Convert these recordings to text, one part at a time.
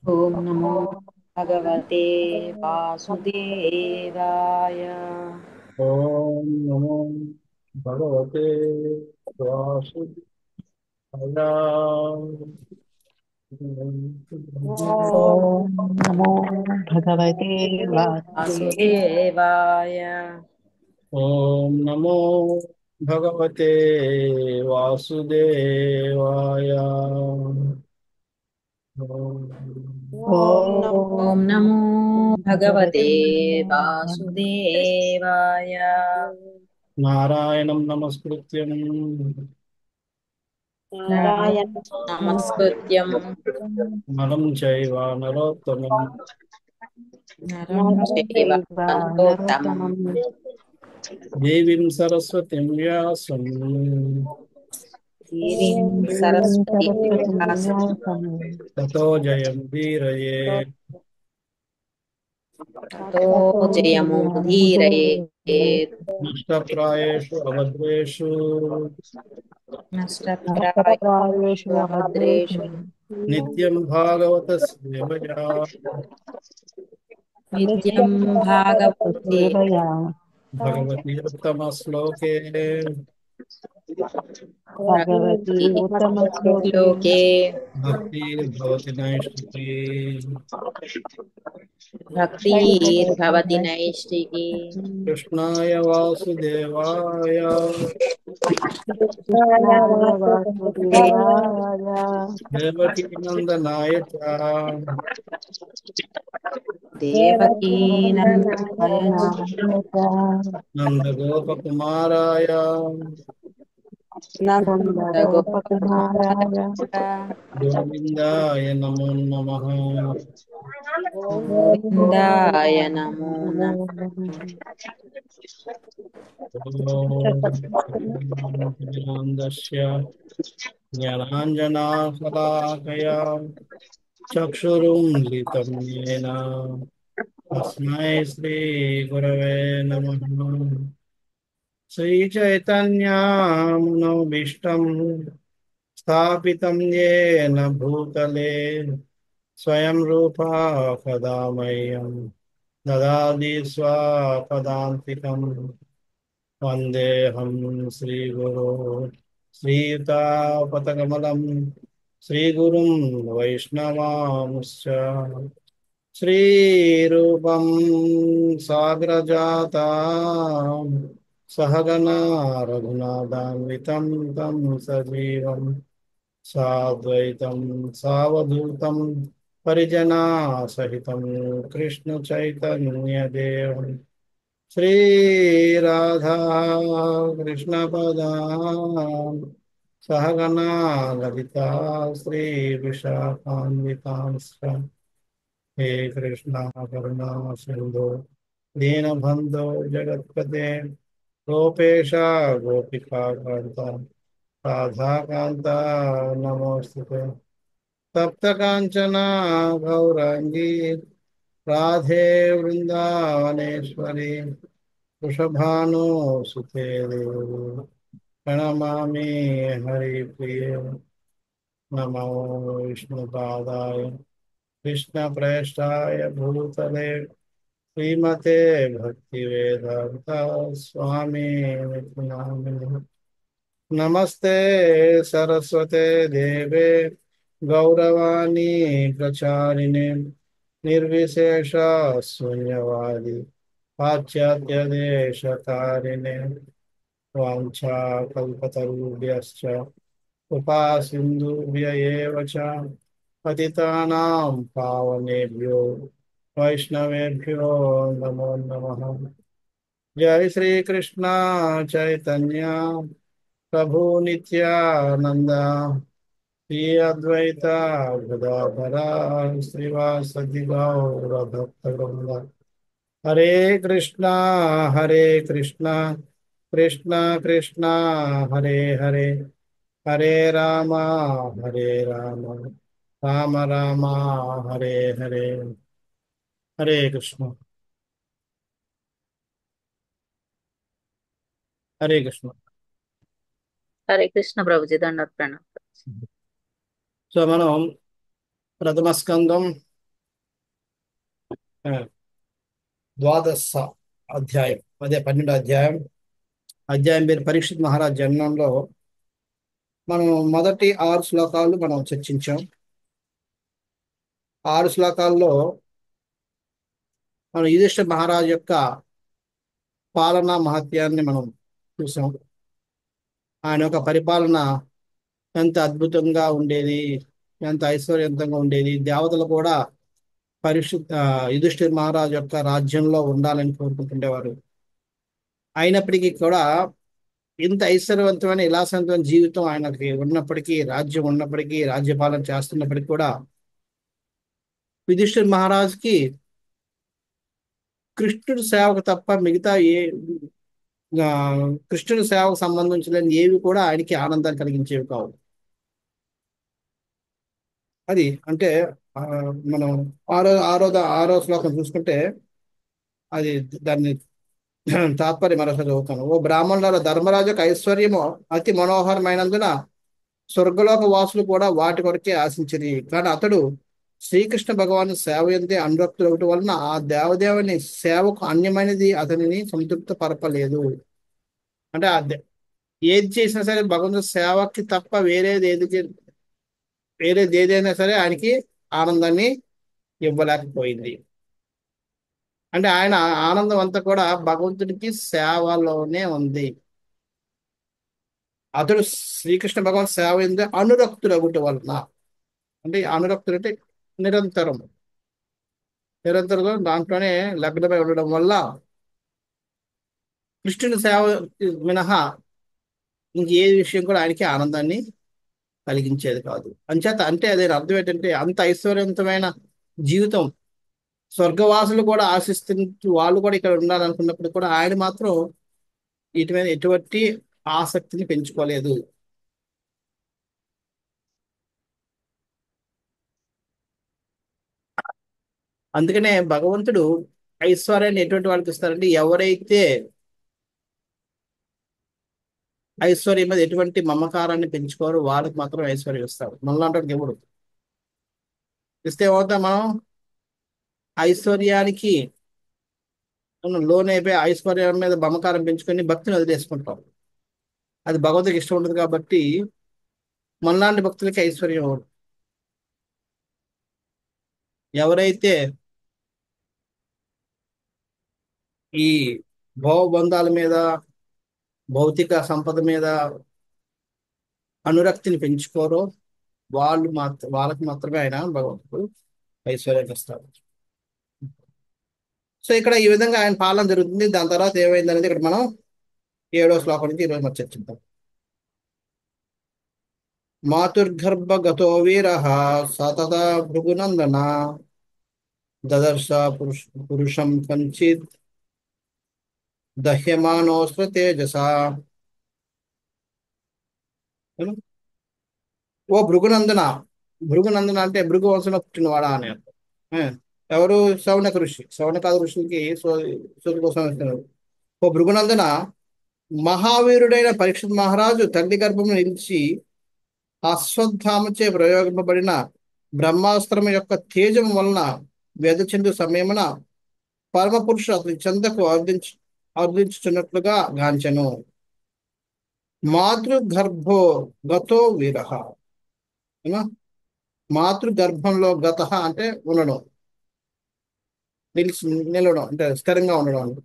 ॐ नमो भगवते वासुदेवाय। ओम नमो भगवते वासुदेवाय। ॐ नमो भगवते वासुदेवाय। वासुदेवाय। ओम नमो भगवते वासुदेवाय। ॐ नमो भगवते भगवते वासुदेवाय। नारायणं नमस्कृत्यं नारायणं नमस्कृत्यं नरं चैव नरोत्तमं नरं चैव नरोत्तमं नरोत्तमम् देवीं सरस्वतीं व्यासं देवीं देवीं सरस्वतीं सरस्वतीं व्यासं व्यासम् ततो जयं धीरये ततो ततो जयमुदीरयेत्। नष्टप्रायेषु अभद्रेषु नष्टप्रायेषु नष्टप्रायेषु अभद्रेषु अभद्रेषु नित्यं भागवत सेवया नित्यं भागवते सेवया भगवति उत्तमश्लोके भगवती उत्तमश्लोके श्लोके भक्तिर्भवति नैष्ठिकी भक्तिर्भवति नैष्टिकी। कृष्णाय वासुदेवाय कृष्णाय वासुदेवाय देवकीनन्दनाय च देवकीनन्दनाय नन्दनाय च नन्दगोपकुमाराय नन्दगोपकुमाराय गोविन्दाय नमो नमः। गोविन्दाय नमो नमः। ज्ञानन्दस्य ज्ञानाञ्जनाशलाकया चक्षुरुन्मिलितं येन तस्मै श्रीगुरवे नमः। श्रीचैतन्यामनोभीष्टं स्थापितं येन भूतले स्वयं रूपा कदा मह्यं ददाति स्वापदान्तिकम् वन्देऽहं श्रीगुरो श्रीयुतापतकमलं श्रीगुरुं वैष्णवांश्च श्रीरूपं साग्रजातां सहगना रघुनाथान्वितं तं सजीवं साद्वैतं सावधूतं परिजनासहितं कृष्णचैतन्यदेवं श्रीराधा कृष्णपदां सहगना ललिता श्रीविशाखान्वितांश्च हे कृष्णा करुणा सिन्धु दीनबन्धो जगत्पते गोपेश गोपिका कान्ता राधाकान्ता नमोऽस्तुते तप्त काञ्चना गौराङ्गी राधे वृन्दावनेश्वरी वृषभानुसुते देवी प्रणमामि हरिप्रिये नमो विष्णुपादाय कृष्णप्रेष्ठाय भूतले श्रीमते भक्तिवेदान्ता स्वामी नामिने नमस्ते सरस्वते देवे गौरवाणी प्रचारिणे निर्विशेष शून्यवादी पाश्चात्यदेशतारिणे वाञ्छाकल्पतरुभ्यश्च कृपा सिन्धुभ्य एव च पतितानां पावनेभ्यो वैष्णवेभ्यो नमो नमः। जय श्री कृष्ण चैतन्य प्रभु नित्यानंद श्री अद्वैत गदाधर श्रीवासदि गौर भक्तवृंद हरे कृष्णा कृष्णा कृष्णा कृष्णा हरे हरे हरे राम राम राम हरे हरे। हरे कृष्ण। हरे कृष्ण। हरे कृष्ण प्रभुजी दंडवत प्रणाम। సో మనం ప్రథమ స్కందం ఆ, ద్వాదశ అధ్యాయం, అదే 12వ అధ్యాయం. అధ్యాయం పేరు పరీక్షిత్ మహారాజ్ జన్మంలో. మనం మొదటి 6 శ్లోకాలు మనం చర్చించాం. 6 శ్లోకాల్లో మనం యుధిష్ఠిర మహారాజ్ యొక్క పాలనా మహత్యాన్ని మనం చూసాం. ఆయన యొక్క పరిపాలన ఎంత అద్భుతంగా ఉండేది, ఎంత ఐశ్వర్యవంతంగా ఉండేది. దేవతలు కూడా యుధిష్ఠిర్ మహారాజ్ యొక్క రాజ్యంలో ఉండాలని కోరుకుంటుండేవారు. అయినప్పటికీ కూడా ఇంత ఐశ్వర్యవంతమైన విలాసవంతమైన జీవితం ఆయనకి ఉన్నప్పటికీ, రాజ్యం ఉన్నప్పటికీ, రాజ్యపాలన చేస్తున్నప్పటికీ కూడా యుధిష్ఠిర్ మహారాజ్కి కృష్ణుడి సేవకు తప్ప మిగతా ఆ, కృష్ణుడి సేవకు సంబంధించిన ఏవి కూడా ఆయనకి ఆనందాన్ని కలిగించేవి కావు. అది అంటే ఆ, మనం ఆరో శ్లోకం చూసుకుంటే అది దాన్ని తాత్పర్యం మరోసారి చదువుతాను. ఓ బ్రాహ్మణుల ధర్మరాజుకు ఐశ్వర్యము అతి మనోహరమైనందున స్వర్గలోక వాసులు కూడా వాటి కొరకే ఆశించిరి. కానీ అతడు శ్రీకృష్ణ భగవాను సేవ ఎందే అనురక్తులు ఒకటి వలన ఆ దేవదేవుని సేవకు అన్యమైనది అతనిని సంతృప్త పరపలేదు. అంటే ఏది చేసినా సరే భగవంతుడి సేవకి తప్ప వేరేది ఏదైనా సరే ఆయనకి ఆనందాన్ని ఇవ్వలేకపోయింది. అంటే ఆయన ఆనందం అంతా కూడా భగవంతుడికి సేవలోనే ఉంది. అతడు శ్రీకృష్ణ భగవాన్ సేవ ఎందే అనురక్తుడు ఒకటి వలన. అంటే అనురక్తుడు అంటే నిరంతరం నిరంతరం దాంట్లోనే లగ్నమై ఉండడం వల్ల కృష్ణుని సేవ మినహా ఇంక ఏ విషయం కూడా ఆయనకి ఆనందాన్ని కలిగించేది కాదు. అంచేత అంటే అదే అర్థం ఏంటంటే అంత ఐశ్వర్యవంతమైన జీవితం స్వర్గవాసులు కూడా ఆశిస్తున్న వాళ్ళు కూడా ఇక్కడ ఉండాలనుకున్నప్పుడు కూడా ఆయన మాత్రం వీటి మీద ఎటువంటి ఆసక్తిని పెంచుకోలేదు. అందుకనే భగవంతుడు ఐశ్వర్యాన్ని ఎటువంటి వాళ్ళకి ఇస్తారంటే ఎవరైతే ఐశ్వర్యం మీద ఎటువంటి మమకారాన్ని పెంచుకోరు వాళ్ళకి మాత్రం ఐశ్వర్యం ఇస్తారు. మనలాంటి ఎవడు ఇస్తే ఏమవుతాం మనం ఐశ్వర్యానికి మనం లోన్ అయిపోయి ఐశ్వర్యం మీద మమకారం పెంచుకొని భక్తిని వదిలేసుకుంటాం. అది భగవంతుడికి ఇష్టం ఉండదు కాబట్టి మనలాంటి భక్తులకి ఐశ్వర్యం ఇవ్వడు. ఎవరైతే ఈ భవబంధాల మీద భౌతిక సంపద మీద అనురక్తిని పెంచుకోరో వాళ్ళకి మాత్రమే ఆయన భగవంతుడు ఐశ్వర్యాన్ని ఇస్తారు. సో ఇక్కడ ఈ విధంగా ఆయన పాలన జరుగుతుంది. దాని తర్వాత ఏమైంది అనేది ఇక్కడ మనం 7వ శ్లోకం నుంచి ఈరోజు మనం చర్చిద్దాం. మాతుర్గర్భ గతో వీర సతత భృగునందన దదర్శ పురుషం కంచిత్ దహ్యమానోస్త్ర తేజస. ఓ భృగునందన. భృగునందన అంటే భృగు వంశంలో పుట్టినవాడా అని అర్థం. ఏ, ఎవరు? శౌనక ఋషి. శౌనకాది ఋషులకి సూర్య కోసం ఇస్తున్నారు. ఓ భృగునందన, మహావీరుడైన పరీక్షిత్ మహారాజు తల్లి గర్భంలో నిలిచి అశ్వత్థామచే ప్రయోగింపబడిన బ్రహ్మాస్త్రం యొక్క తేజం వలన వ్యధ చెందు సమయమున పరమపురుషుడు అతని చెందకు అర్థించుచున్నట్లుగా గాంచెను. మాతృగర్భో గతో వీరః. ఏనా? మాతృగర్భంలో గత అంటే ఉండడం, నిలవడం అంటే స్థిరంగా ఉండడం అని.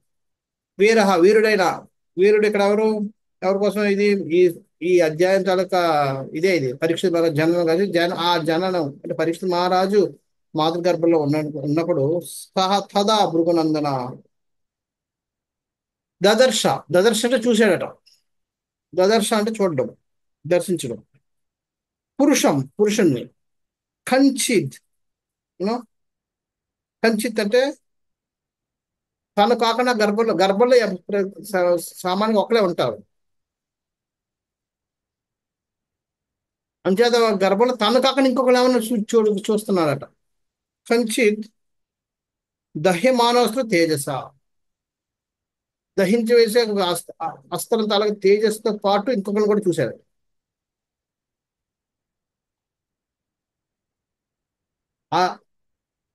వీరుడైన. వీరుడు ఇక్కడ ఎవరి కోసం ఇది? ఈ ఈ అధ్యాయం తాలూకా ఇది పరీక్ష జననం కాదు. ఆ జననం అంటే పరీక్ష మహారాజు మాతృగర్భంలో ఉన్నప్పుడు తదా భృగునందన దదర్శ. దదర్శ అంటే చూశాడట. దదర్శ అంటే చూడడం, దర్శించడం. పురుషుణ్ణి. కంచిత్. యూనో, కంచిత్ అంటే తను కాకుండా గర్భంలో సామాన్యంగా ఒకలే ఉంటారు. అంచేత గర్భంలో తను కాకుండా ఇంకొకరు ఏమన్నా చూస్తున్నారట. కంచిత్ దహ్యమానోస్త్ర తేజస. దహించి వేసే అస్త్రం తాలూకు తేజస్తో పాటు ఇంకొకరిని కూడా చూశారు. ఆ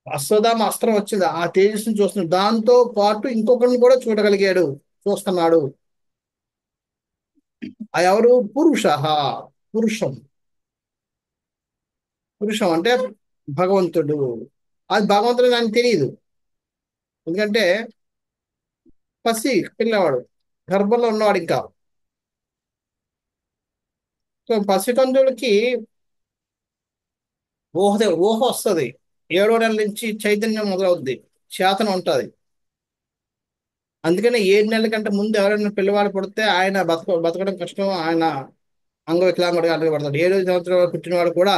అశ్వత్థామ అస్త్రం వచ్చింది, ఆ తేజస్సును చూస్తున్నాడు. దాంతో పాటు ఇంకొకరిని కూడా చూడగలిగాడు, చూస్తున్నాడు. ఆ ఎవరు? పురుష. పురుషం. పురుషం అంటే భగవంతుడు. అది భగవంతుడు నాకు తెలియదు, ఎందుకంటే పిల్లవాడు, గర్భంలో ఉన్నవాడు ఇంకా. సో పసికందులకి ఊహ వస్తుంది. 7వ నెల నుంచి చైతన్యం మొదలవుద్ది, చేతన ఉంటుంది. అందుకనే 7 నెలల కంటే ముందు ఎవరైనా పిల్లవాడు పుడితే ఆయన బతకడం కష్టం, ఆయన అంగవికలాంగుడిగా పడతాడు. 7వ సంవత్సరం పుట్టినవాడు కూడా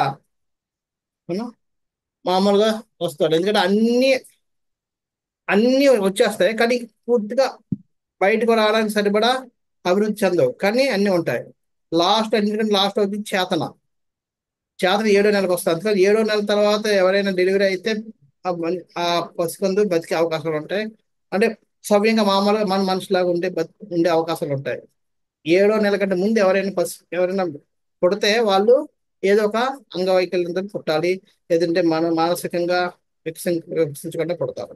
అవునా, మామూలుగా వస్తాడు. ఎందుకంటే అన్ని వచ్చేస్తాయి, కానీ పూర్తిగా బయటకు రావడానికి సరిపడా అభివృద్ధి చెందవు, కానీ అన్ని ఉంటాయి. ఎందుకంటే లాస్ట్ వచ్చి చేతన. చేతన 7వ నెలకు వస్తుంది. అందుకని 7వ నెల తర్వాత ఎవరైనా డెలివరీ అయితే ఆ పసికందు బతికే అవకాశాలు ఉంటాయి. అంటే సవ్యంగా మామూలుగా మన మనిషిలాగా ఉండే అవకాశాలు ఉంటాయి. 7వ నెల కంటే ముందు ఎవరైనా పుడితే వాళ్ళు ఏదో ఒక అంగవైకల్యంతో పుట్టాలి, లేదంటే మానసికంగా వికసించకుండా పుడతారు.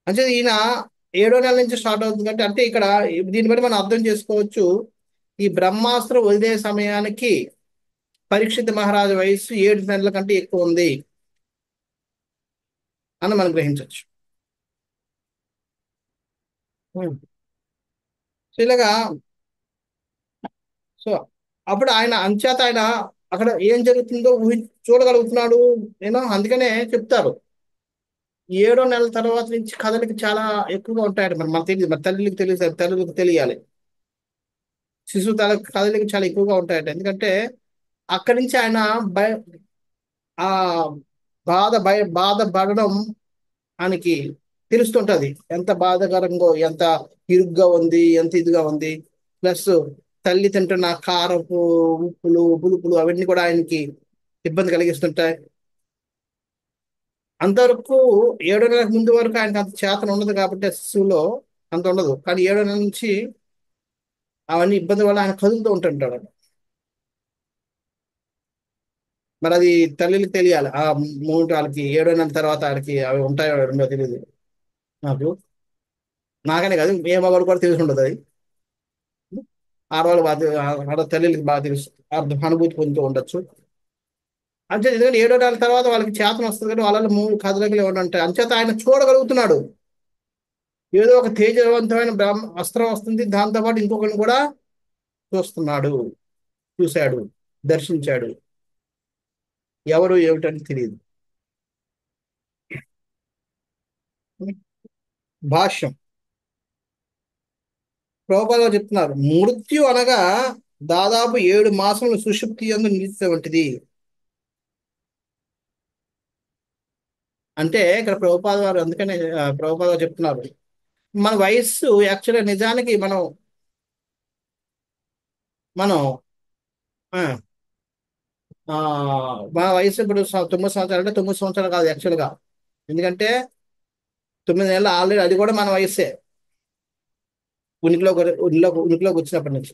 అంటే ఈయన 7వ నెల నుంచి స్టార్ట్ అవుతుంది అంటే ఇక్కడ దీన్ని బట్టి మనం అర్థం చేసుకోవచ్చు, ఈ బ్రహ్మాస్త్రం వదిలే సమయానికి పరీక్షిత్ మహారాజు వయస్సు 7 నెలల కంటే ఎక్కువ ఉంది అని మనం గ్రహించవచ్చు. సో ఇలాగా, సో అప్పుడు ఆయన అక్కడ ఏం జరుగుతుందో చూడగలుగుతున్నాడు. అందుకనే చెప్తారు 7వ నెల తర్వాత నుంచి కథలకి చాలా ఎక్కువగా ఉంటాయట. మరి మనకు తెలియదు, మరి తల్లికి తెలియాలి. శిశువు కథలకి చాలా ఎక్కువగా ఉంటాయట. ఎందుకంటే అక్కడి నుంచి ఆయన ఆ బాధ పడడం ఆయనకి తెలుస్తుంటది. ఎంత బాధాకరంగా, ఎంత ఇరుగ్గా ఉంది, ఎంత ఇదిగా ఉంది. ప్లస్ తల్లి తింటున్న కారపు ఉప్పులు పులుపులు అవన్నీ కూడా ఆయనకి ఇబ్బంది కలిగిస్తుంటాయి. అంతవరకు 7వ నెలకు ముందు వరకు ఆయనకు అంత చేతన ఉండదు కాబట్టి ఆ శిశువులో అంత ఉండదు, కానీ 7వ నెల నుంచి అవన్నీ ఇబ్బంది వల్ల ఆయన కదులుతూ ఉంటుంటాడు. మరి అది తల్లికి తెలియాలి. ఆ మూమెంట్ వాళ్ళకి 7వ నెల తర్వాత వాళ్ళకి అవి ఉంటాయో రెండో తెలియదు నాకు. నాకనే కాదు, ఏ మగవాడు కూడా తెలిసి ఉండదు అది. ఆడవాళ్ళు తల్లికి బాగా తెలుసు, అనుభూతి పొందుతూ ఉండొచ్చు. అంతే, ఎందుకంటే 7వ నెల తర్వాత వాళ్ళకి చేతన వస్తుంది కానీ వాళ్ళ మూడు కథలకి ఉంటాయి. అంచేత ఆయన చూడగలుగుతున్నాడు, ఏదో ఒక తేజవంతమైన అస్త్రం వస్తుంది, దాంతోపాటు ఇంకొకరిని కూడా చూస్తున్నాడు, చూశాడు, దర్శించాడు. ఎవరు ఏమిటని తెలియదు. భాష్యం ప్రభుపాద చెప్తున్నారు, మృత్యు అనగా దాదాపు 7 మాసములు సుషుప్తి యందు నిలిచే వంటిది. అంటే ఇక్కడ ప్రభుపాద వారు అందుకనే ప్రభుపాద వారు చెప్తున్నారు, మన వయస్సు యాక్చువల్గా నిజానికి మనం మనం ఆ, ఆ, మన వయసు ఇప్పుడు 9 సంవత్సరాలు అంటే 9 సంవత్సరాలు కాదు యాక్చువల్గా. ఎందుకంటే 9 నెలలు ఆల్రెడీ అది కూడా మన వయస్సే, ఉనికిలోకి వచ్చినప్పటి నుంచి.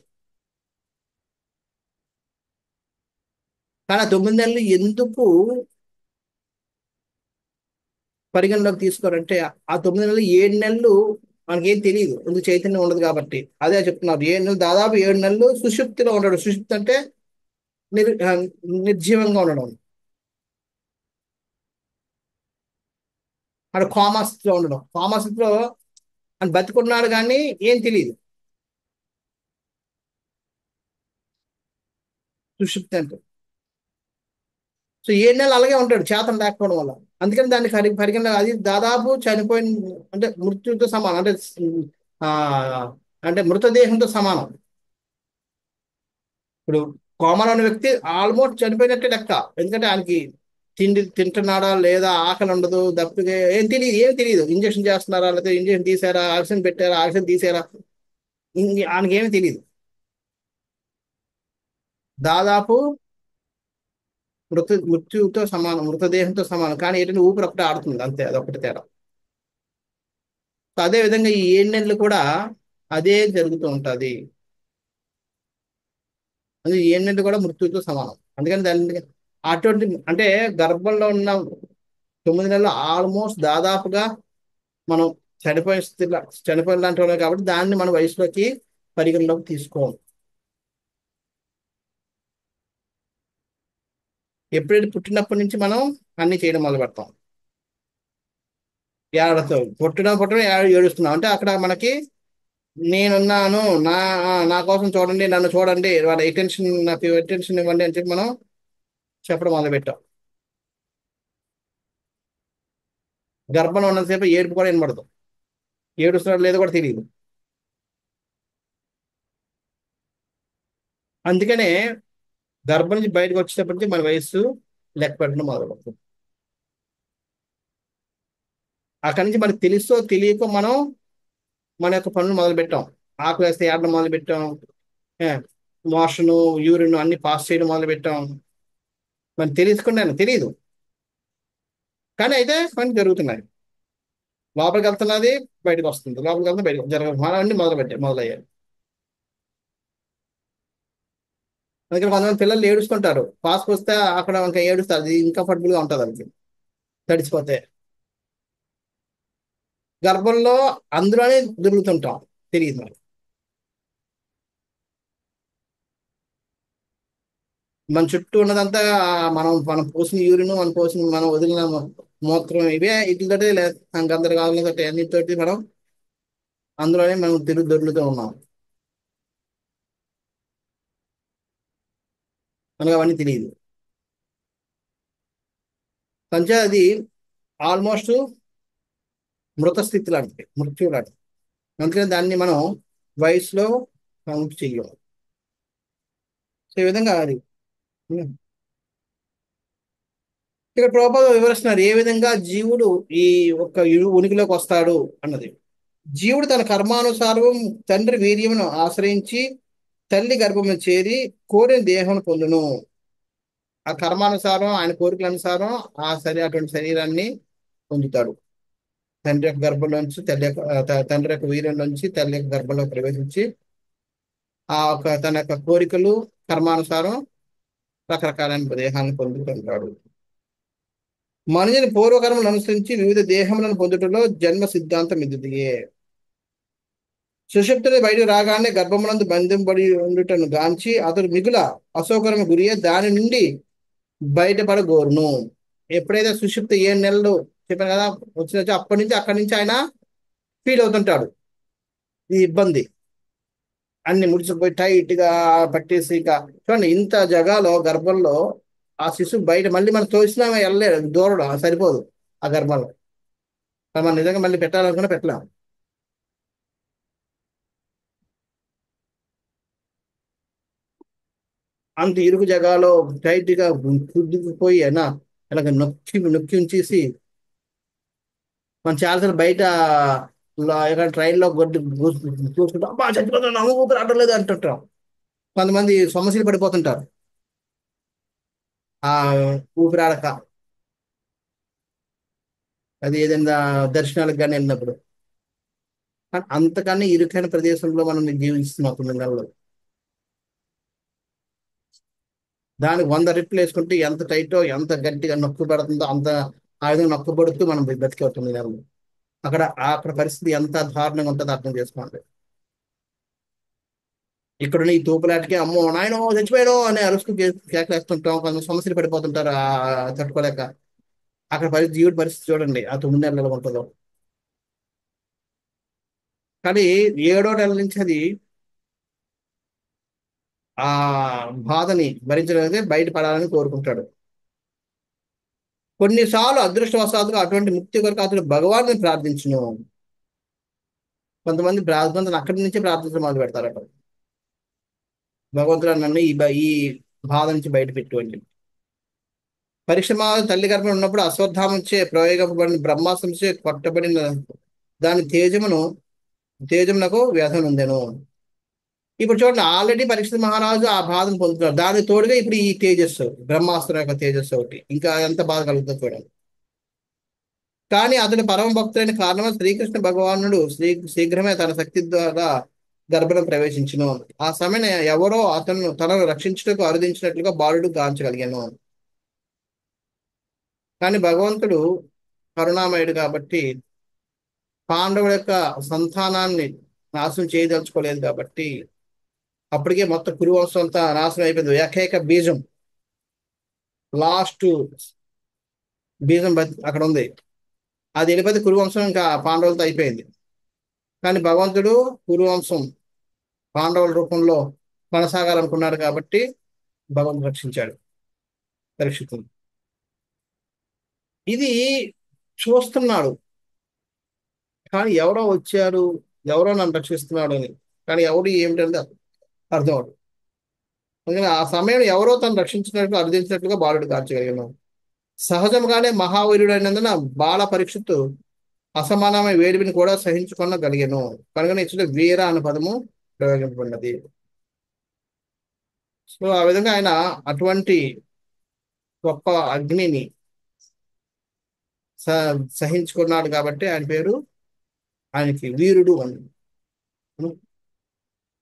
కానీ ఆ 9 నెలలు ఎందుకు పరిగణలోకి తీసుకోరంటే, ఆ 9 నెలలు 7 నెలలు మనకేం తెలియదు, ఎందుకు చైతన్యం ఉండదు కాబట్టి. అదే చెప్తున్నారు, 7 నెలలు దాదాపు 7 నెలలు సుషుప్తిలో ఉండడు. సుషుప్తి అంటే నిర్జీవంగా ఉండడం, అక్కడ కోమాస్థితిలో ఉండడం. కోమాస్థితిలో అని బతికున్నాడు కానీ ఏం తెలియదు, సుషుప్తి అంటే. సో 7 నెలలు అలాగే ఉంటాడు చేతన లేకపోవడం వల్ల. అందుకని దాన్ని పరిగణ అది దాదాపు చనిపోయిన, అంటే మృత్యుతో సమానం, ఆ అంటే మృతదేహంతో సమానం. ఇప్పుడు కోమలో ఉన్న వ్యక్తి ఆల్మోస్ట్ చనిపోయినట్టే లెక్క, ఎందుకంటే ఆయనకి తిండి తింటున్నాడా లేదా, ఆకలి ఉండదు, దప్పిగా ఏం తెలియదు. ఇంజక్షన్ చేస్తున్నారా, లేకపోతే ఇంజక్షన్ తీసారా, ఆక్సిజన్ పెట్టారా, ఆక్సిజన్ తీసారా, ఆయనకి ఏమీ తెలియదు. దాదాపు మృత్యుతో సమానం, మృతదేహంతో సమానం. కానీ ఏంటంటే ఊపిరి ఒకటే ఆడుతుంది అంతే, అదొకటి తేడా. సో అదే విధంగా ఈ 7 నెలలు కూడా అదే జరుగుతూ ఉంటుంది. అది 7 నెలలు కూడా మృత్యుతో సమానం. అందుకని దాన్ని అటువంటి అంటే గర్భంలో ఉన్న 9 నెలలు ఆల్మోస్ట్ దాదాపుగా మనం చనిపోయిన స్థితిలో చనిపోయిన లాంటి వాళ్ళం కాబట్టి దాన్ని మన వయసులోకి పరిగణలోకి తీసుకోం. ఎప్పుడైతే పుట్టినప్పటి నుంచి మనం అన్ని చేయడం మొదలు పెడతాం. ఏడతో పుట్టడం ఏడుస్తున్నాం అంటే అక్కడ మనకి నేనున్నాను, నా కోసం చూడండి, నన్ను చూడండి, వాళ్ళ అటెన్షన్, నాకు అటెన్షన్ ఇవ్వండి అని చెప్పి మనం చెప్పడం మొదలు పెట్టాం. గర్భంలో ఉన్నంతసేపు ఏడుపు కూడా వినబడదు, ఏడుస్తున్నాడు లేదో కూడా తెలియదు. అందుకనే గర్భం నుంచి బయటకు వచ్చేటప్పటికి మన వయస్సు లెక్క పెట్టడం మొదలు పెడుతుంది. అక్కడి నుంచి మనకు తెలుసో తెలియకో మనం మన యొక్క పనులు మొదలు పెట్టాం. ఆకలి వేస్తే ఏడడం మొదలు పెట్టాం, మోషను యూరిన్ అన్ని పాస్ చేయడం మొదలు పెట్టాం. మనం తెలుసుకున్నాను తెలియదు, కానీ అయితే పని జరుగుతున్నాయి. లోపలికి వెళ్తున్నది, బయటకు వస్తుంది, లోపలికి వెళ్తున్నా బయటకు జరగదు, మనం అన్ని మొదలయ్యాయి. అందుకని కొంతమంది పిల్లలు ఏడుస్తుంటారు, పాస్ వస్తే అక్కడ ఇంకా ఏడుస్తారు, అది ఇన్కంఫర్టబుల్ గా ఉంటుంది వాళ్ళకి తడిచిపోతే. గర్భంలో అందులోనే దొరుకుతుంటాం, తెలియదు మనకి. మన చుట్టూ ఉన్నదంతా మనం మనం పోసిన యూరిన్, మనం వదిలిన మూత్రం, ఇవే వీటితోటి గందరగోళంతో అన్నిటితోటి మనం అందులోనే మనం దొర్లుతూ ఉన్నాం. మనకు అవన్నీ తెలియదు. సంచే అది ఆల్మోస్ట్ మృత స్థితి లాంటిది, మృత్యు లాంటిది. అందుకని దాన్ని మనం వయసులో కౌంట్ చెయ్యం. సో ఈ విధంగా అది ఇక్కడ ప్రభుపాద వివరిస్తున్నారు ఏ విధంగా జీవుడు ఈ ఒక్క ఉనికిలోకి వస్తాడు అన్నది. జీవుడు తన కర్మానుసారం తండ్రి వీర్యమును ఆశ్రయించి తల్లి గర్భము చేరి కోరిన దేహం పొందును. ఆ కర్మానుసారం, ఆయన కోరికల అనుసారం అటువంటి శరీరాన్ని పొందుతాడు. తండ్రి యొక్క గర్భంలోంచి తండ్రి యొక్క వీర్యంలోంచి తల్లి యొక్క గర్భంలో ప్రవేశించి తన యొక్క కోరికలు కర్మానుసారం రకరకాలైన దేహాన్ని పొందుతుంటాడు. మనుషుని పూర్వకర్మలను అనుసరించి వివిధ దేహములను పొందుటలో జన్మ సిద్ధాంతం ఇదియే. సుషుప్తుని బయటకు రాగానే గర్భమునందు బంధింపబడి ఉండుటను గాంచి అతడు మిగుల అసౌకర్యం గురియే దాని నుండి బయటపడగోరును. ఎప్పుడైతే సుషుప్తి 7 నెలలు చెప్పాను కదా వచ్చిన అక్కడి నుంచి ఆయన ఫీల్ అవుతుంటాడు ఈ ఇబ్బంది. అన్ని ముడిచిపోయి టైట్ గా పట్టేసి, ఇక చూడండి ఇంత జగాలో గర్భంలో ఆ శిశువు బయట మళ్ళీ మనం తోసినా వెళ్ళలేదు, దూరడం సరిపోదు ఆ గర్భంలో. మనం నిజంగా మళ్ళీ పెట్టాలనుకున్నా పెట్టలేం. అంత ఇరుకు జగాలో టైట్ గా కుద్దుకుపోయి అయినా ఇలాగ నొక్కి నొక్కి ఉంచేసి మనం చాలాసార్లు బయట ట్రైన్లో గొడ్డు చూసుకుంటాం, అబ్బా చచ్చిపోతున్నాం, ఊపిరి ఆడలేదు అంటుంటాం. కొంతమంది సమస్యలు పడిపోతుంటారు ఆ ఊపిరాడక, అది ఏదైనా దర్శనాలకు కానీ వెళ్ళినప్పుడు. అంతకన్నా ఇరుకైన ప్రదేశంలో మనం జీవిస్తున్నాం 9 నెలలు. దానికి 100 రెట్లు వేసుకుంటే ఎంత టైటో ఎంత గట్టిగా నొక్కు పడుతుందో అంత ఆ విధంగా నొక్కు పడుతూ మనం బతికే 9 నెలలు. అక్కడ అక్కడ పరిస్థితి ఎంత దారుణంగా ఉంటుందో అర్థం చేసుకోండి. ఇక్కడ ఈ తూపులాటికి అమ్మో నాయనో చచ్చిపోయానో అనే అరుస్తూ కేకలేస్తుంటాం, కొంచెం సమస్యలు పడిపోతుంటారు తట్టుకోలేక. అక్కడ జీవుడి పరిస్థితి చూడండి ఆ 9 నెలలు ఉంటుందో. కానీ 7వ నెల నుంచి అది ఆ బాధని భరించడానికి బయటపడాలని కోరుకుంటాడు. కొన్నిసార్లు అదృష్టవశాత్తుగా అటువంటి ముక్తి కొరకు అతడు భగవాన్ని ప్రార్థించును. కొంతమంది అక్కడి నుంచి ప్రార్థించడం మొదలు పెడతారు. అక్కడ భగవంతుడు నన్ను ఈ బాధ నుంచి బయట పెట్టుకోండి. పరిశ్రమ తల్లి గర్భం ఉన్నప్పుడు అశ్వత్థామంచే ప్రయోగపడిన బ్రహ్మాస్త్రంచే కొట్టబడిన దాని తేజమునకు వ్యధ ఉందెను. ఇప్పుడు చూడండి ఆల్రెడీ పరీక్షిత మహారాజు ఆ బాధను పొందుతున్నారు, దాని తోడుగా ఇప్పుడు ఈ తేజస్సు, బ్రహ్మాస్త్రం యొక్క తేజస్సు ఒకటి ఇంకా ఎంత బాధ కలుగుతుందో చూడండి. కానీ అతని పరమ భక్తులైన కారణంగా శ్రీకృష్ణ భగవానుడు శీఘ్రమే తన శక్తి ద్వారా గర్భం ప్రవేశించును. ఆ సమయం ఎవరో తనను రక్షించుటకు అరుదించినట్లుగా బాలుడు గాంచగలిగాను. కానీ భగవంతుడు కరుణామయుడు కాబట్టి పాండవుల యొక్క సంతానాన్ని నాశనం చేయదలుచుకోలేదు కాబట్టి అప్పటికే మొత్తం కురువంశం అంతా నాశనం అయిపోయింది. ఏకైక బీజం, లాస్ట్ బీజం అక్కడ ఉంది. అది వెళ్ళిపోతే కురువంశం ఇంకా పాండవులతో అయిపోయింది. కానీ భగవంతుడు కురువంశం పాండవుల రూపంలో కొనసాగాలనుకున్నాడు కాబట్టి భగవంతుడు రక్షించాడు పరీక్షితుడు. ఇది చూస్తున్నాడు, కానీ ఎవరో వచ్చారు, ఎవరో నన్ను రక్షిస్తున్నాడు అని. కానీ ఎవరు ఏమిటంటే అర్థం అవదు. అందుకని ఆ సమయం ఎవరో తను రక్షించినట్లు అర్థించినట్లుగా బాలుడు కాల్చగలిగినాడు. సహజంగానే మహావీరుడైనందున బాల పరీక్షిత్తు అసమానమైన వేడిమిని కూడా సహించుకొనగలిగెను. కనుక ఇచ్చిన వీర అనే పదము ప్రయోగింపబడినది. సో ఆ విధంగా ఆయన అటువంటి గొప్ప అగ్నిని సహించుకున్నాడు కాబట్టి ఆయన పేరు, ఆయనకి వీరుడు అని.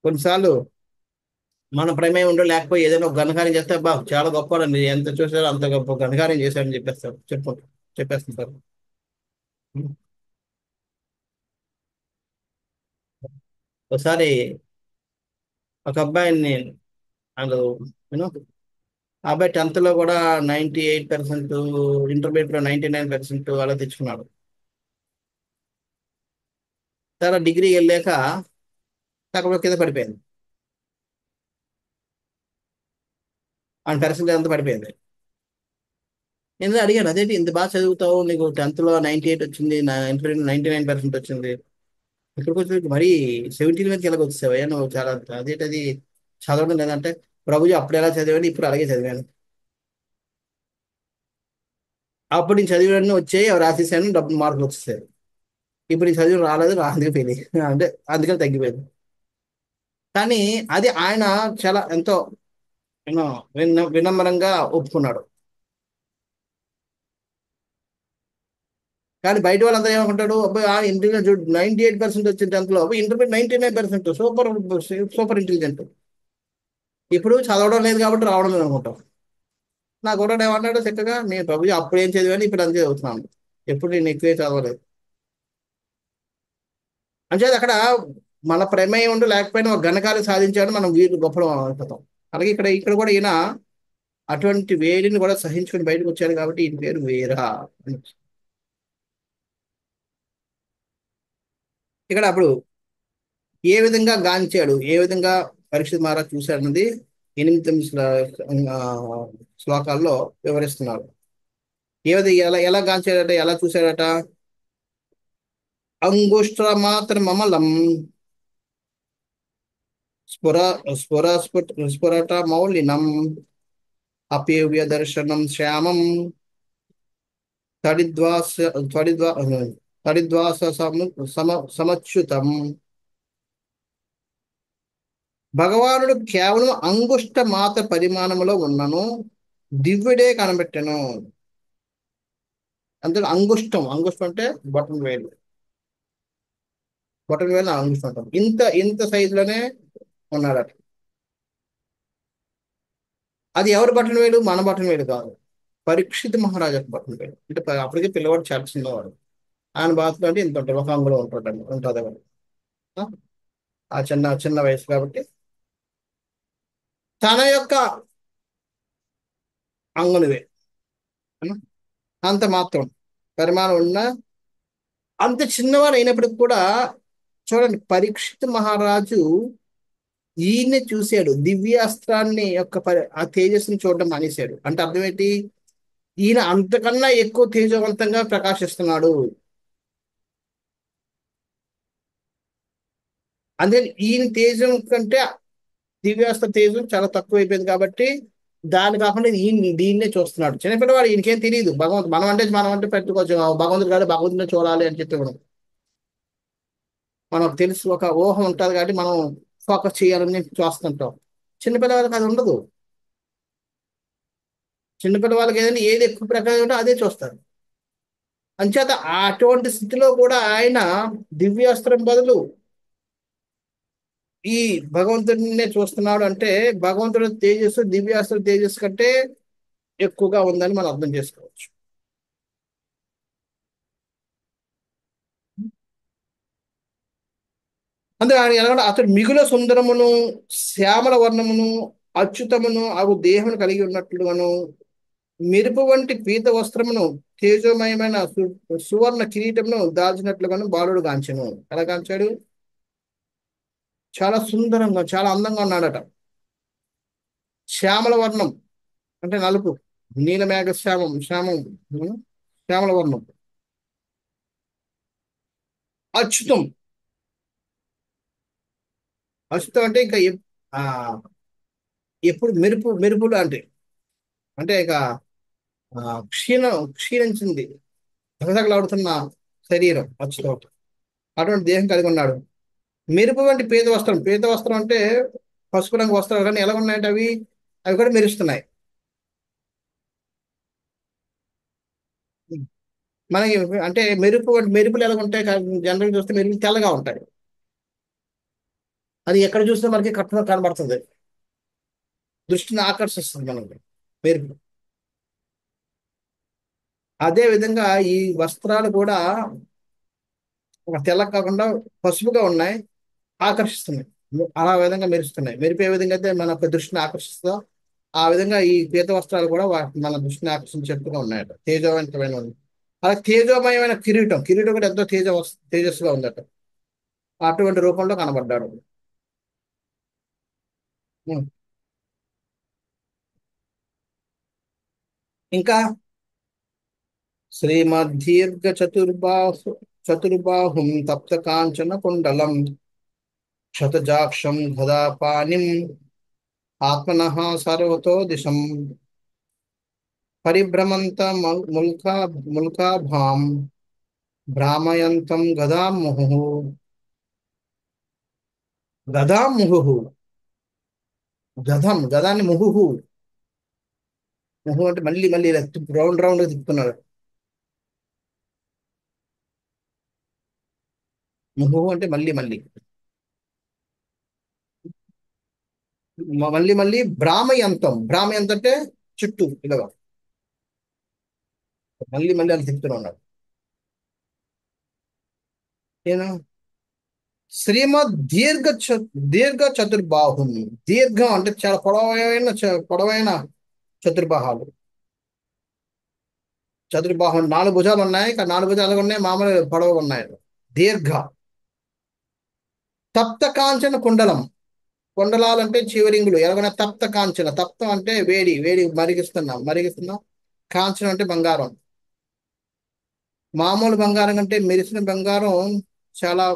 కొన్నిసార్లు మన ప్రమేయం ఉండో లేకపోయి ఏదైనా ఒక ఘనకార్యం చేస్తే బా చాలా గొప్పవాడండి, ఎంత చూసారో అంత గొప్ప ఘనకార్యం చేశారని చెప్పేస్తుంటారు. ఒకసారి ఒక అబ్బాయిని వాళ్ళు యూనో ఆ అబ్బాయి 10th లో కూడా 98%, ఇంటర్మీడియట్ లో 99% అలా తెచ్చుకున్నాడు. తర్వాత డిగ్రీ వెళ్ళాక అక్కడ కింద పడిపోయింది, ఆయన పరిస్థితి అంతా పడిపోయింది. నేను అడిగాను, అదేంటి ఇంత బాగా చదువుతావు, నీకు 10th లో 98 వచ్చింది, నా ఇంటర్మీడియట్ 99% వచ్చింది, ఇక్కడికి వచ్చి మరీ 17 మీదకి ఎలాగ వచ్చేసావయ్యా నువ్వు, చాలా అదేంటది చదవడం లేదంటే, ప్రభుజీ అప్పుడు ఎలా చదివాను ఇప్పుడు అలాగే చదివాను, అప్పుడు నేను చదివినన్నీ వచ్చాయి, అవి రాసేసాను, డబ్బు మార్కులు వచ్చేసాయి, ఇప్పుడు ఈ చదివి రాలేదు, అందుకే ఫెయిల్ అంటే అందుకని తగ్గిపోయింది. కానీ అది ఆయన చాలా ఎంతో యూనో వినమ్రంగా ఒప్పుకున్నాడు. కానీ బయట వాళ్ళంతా ఏమనుకుంటాడు, అబ్బాయి ఆ ఇంటెలిజెంట్ చూడు 98% వచ్చిన 10th లో, ఇంటర్మీడియట్ 99%, సూపర్ సూపర్ ఇంటెలిజెంట్, ఇప్పుడు చదవడం లేదు కాబట్టి రావడం లేదు అనుకుంటాం. నా కూడా ఏమన్నాడు చక్కగా, నేను ప్రభు అప్పుడు ఏం చదివాను ఇప్పుడు అంతే చదువుతున్నాను, ఎప్పుడు నేను ఎక్కువే చదవలేదు. అంటే అక్కడ మన ప్రమేయం ఉండి లేకపోయినా ఒక ఘనకార్యం సాధించాడు, మనం వీరు గొప్పలు అయిపోతాం. అలాగే ఇక్కడ ఇక్కడ కూడా ఈయన అటువంటి వేడిని కూడా సహించుకుని బయటకు వచ్చాడు కాబట్టి ఈయన పేరు వీరా. ఇక్కడ అప్పుడు ఏ విధంగా గాంచాడు, ఏ విధంగా పరీక్షిత్ మహారాజ్ చూశాడు అన్నది 8 శ్లోకాల్లో వివరిస్తున్నారు. ఎలా గాంచాడట, ఎలా చూశాడట. అంగుష్ట మాత్రం అమలం స్ఫుర స్ఫుర స్ఫురట మౌలినం అపేవ్య దర్శనం శ్యామం తడిద్వాస తడిద్వా తడిద్వాస సమచ్యుతం. భగవానుడు కేవలం అంగుష్ట మాత్ర పరిమాణంలో ఉన్నను దివ్యుడే కనబెట్టెను. అంటే అంగుష్టం అంటే బొటన్ వేలు, బొటన్ వేలు అంగుష్టం అంటాం. ఇంత ఇంత సైజులోనే ఉన్నాడట. అది ఎవరి బటన్ వేలు, మన బటన్ వేలు కాదు, పరీక్షిత్ మహారాజు బటన్ వేలు. అంటే అప్పటికే పిల్లవాడు చాలా చిన్నవాడు, ఆయన బాతులు అంటే ఇంత ఉంటుంది, ఒక అంగులో ఉంటుంది ఆ చిన్న చిన్న వయసు కాబట్టి తన యొక్క అంగునివే అంత మాత్రం పరిమాణం ఉన్న అంత చిన్నవాడు అయినప్పటికి కూడా చూడండి, పరీక్షిత్ మహారాజు ఈయన్ని చూశాడు, దివ్యాస్త్రాన్ని యొక్క ఆ తేజస్సుని చూడడం మానేశాడు. అంటే అర్థం ఏంటి, ఈయన అంతకన్నా ఎక్కువ తేజవంతంగా ప్రకాశిస్తున్నాడు. అందుకని ఈయన తేజం కంటే దివ్యాస్త్ర తేజం చాలా తక్కువ అయిపోయింది కాబట్టి దాని కాకుండా దీన్నే చూస్తున్నాడు. చిన్నపిల్లవాడు, ఈయనకేం తెలియదు భగవంతుడు. మనం అంటే పెట్టుకోవచ్చు, భగవంతుడు కాదు భగవంతుడిని చూడాలి అని చెప్పి మనం మనకు తెలుసు, ఒక ఊహ ఉంటుంది కాబట్టి మనం ఫోకస్ చేయాలని చూస్తుంటాం. చిన్నపిల్లవాళ్ళకి అది ఉండదు. చిన్నపిల్లవాళ్ళకి ఏదైనా ఏది ఎక్కువ ప్రకారం ఉంటే అదే చూస్తారు. అంచేత అటువంటి స్థితిలో కూడా ఆయన దివ్యాస్త్రం బదులు ఈ భగవంతుడినే చూస్తున్నాడు. అంటే భగవంతుడి తేజస్సు దివ్యాస్త్ర తేజస్సు కంటే ఎక్కువగా ఉందని మనం అర్థం చేసుకోవచ్చు. అందుకే ఆయన ఎలాగంటే అతడు మిగుల సుందరమును శ్యామల వర్ణమును అచ్యుతమును అవు దేహమును కలిగి ఉన్నట్లుగాను మెరుపు వంటి పీత వస్త్రమును తేజోమయమైన సువర్ణ కిరీటమును దాల్చినట్లుగాను బాలుడు గాంచెను. ఎలా గాంచాడు? చాలా సుందరంగా, చాలా అందంగా ఉన్నాడట. శ్యామల వర్ణం అంటే నలుపు, నీలమేఘ శ్యామం, శ్యామల వర్ణం. అచ్యుతం, అచ్యుతం అంటే ఇంకా ఆ, ఎప్పుడు మెరుపులు అంటే అంటే ఇక ఆ, క్షీణించింది, దగదగలాడుతున్న శరీరం అచ్యుతం. అటువంటి దేహం కలిగి ఉన్నాడు. మెరుపు వంటి పీత వస్త్రం అంటే పసుపు రంగు వస్త్రాలు, కానీ ఎలా ఉన్నాయంటే అవి అవి కూడా మెరుస్తున్నాయి. మనకి అంటే మెరుపులు ఎలా ఉంటాయి? జనరల్ చూస్తే మెరుపులు తెల్లగా ఉంటాయి. అది ఎక్కడ చూసినా మనకి కట్టుగా కనబడుతుంది, దృష్టిని ఆకర్షిస్తుంది మనకి మెరుపు. అదే విధంగా ఈ వస్త్రాలు కూడా ఒక తెల్ల కాకుండా పసుపుగా ఉన్నాయి, ఆకర్షిస్తున్నాయి. అలా విధంగా మెరుస్తున్నాయి. మెరుపు ఏ విధంగా అయితే మన యొక్క దృష్టిని ఆకర్షిస్తుందో ఆ విధంగా ఈ పీత వస్త్రాలు కూడా మన దృష్టిని ఆకర్షించేట్టుగా ఉన్నాయట, తేజవంతమైన ఉంది. అలా తేజోమయమైన కిరీటం కూడా ఎంతో తేజస్సుగా ఉందట. అటువంటి రూపంలో కనబడ్డాడు. ఉం. ఇంకా శ్రీమద్దీర్ఘ చతుర్బాహుం తప్త కాంచన కుండలం శతజాక్షం గదాపాణిం ఆత్మనః సర్వతో దిశం పరిభ్రమంత ముల్కాభాం భ్రామయంతం గదాం ముహు. గదాన్ని ముహు అంటే మళ్ళీ మళ్ళీ ఇలా రౌండ్ రౌండ్ తిప్పుతున్నారు. ముహు అంటే మళ్ళీ మళ్ళీ మళ్ళీ మళ్ళీ భ్రామయంతం అంటే చుట్టూ ఇలాగా మళ్ళీ మళ్ళీ అని తిప్పుతూనే ఉన్నాడు. ఏనా శ్రీమద్ దీర్ఘ చతుర్బాహుం. దీర్ఘం అంటే చాలా పొడవైన చతుర్బాహాలు. చతుర్బాహుం 4 భుజాలు ఉన్నాయి, కానీ 4 భుజాలు ఉన్నాయి, మామూలు పొడవు ఉన్నాయి. దీర్ఘ తప్త కాంచన కుండలం. కుండలాలంటే చివరింగులు. ఎలాగైనా తప్త కాంచన, తప్తం అంటే వేడి మరిగిస్తున్నాం. కాంచనం అంటే బంగారం. మామూలు బంగారం కంటే మెరిసిన బంగారం చాలా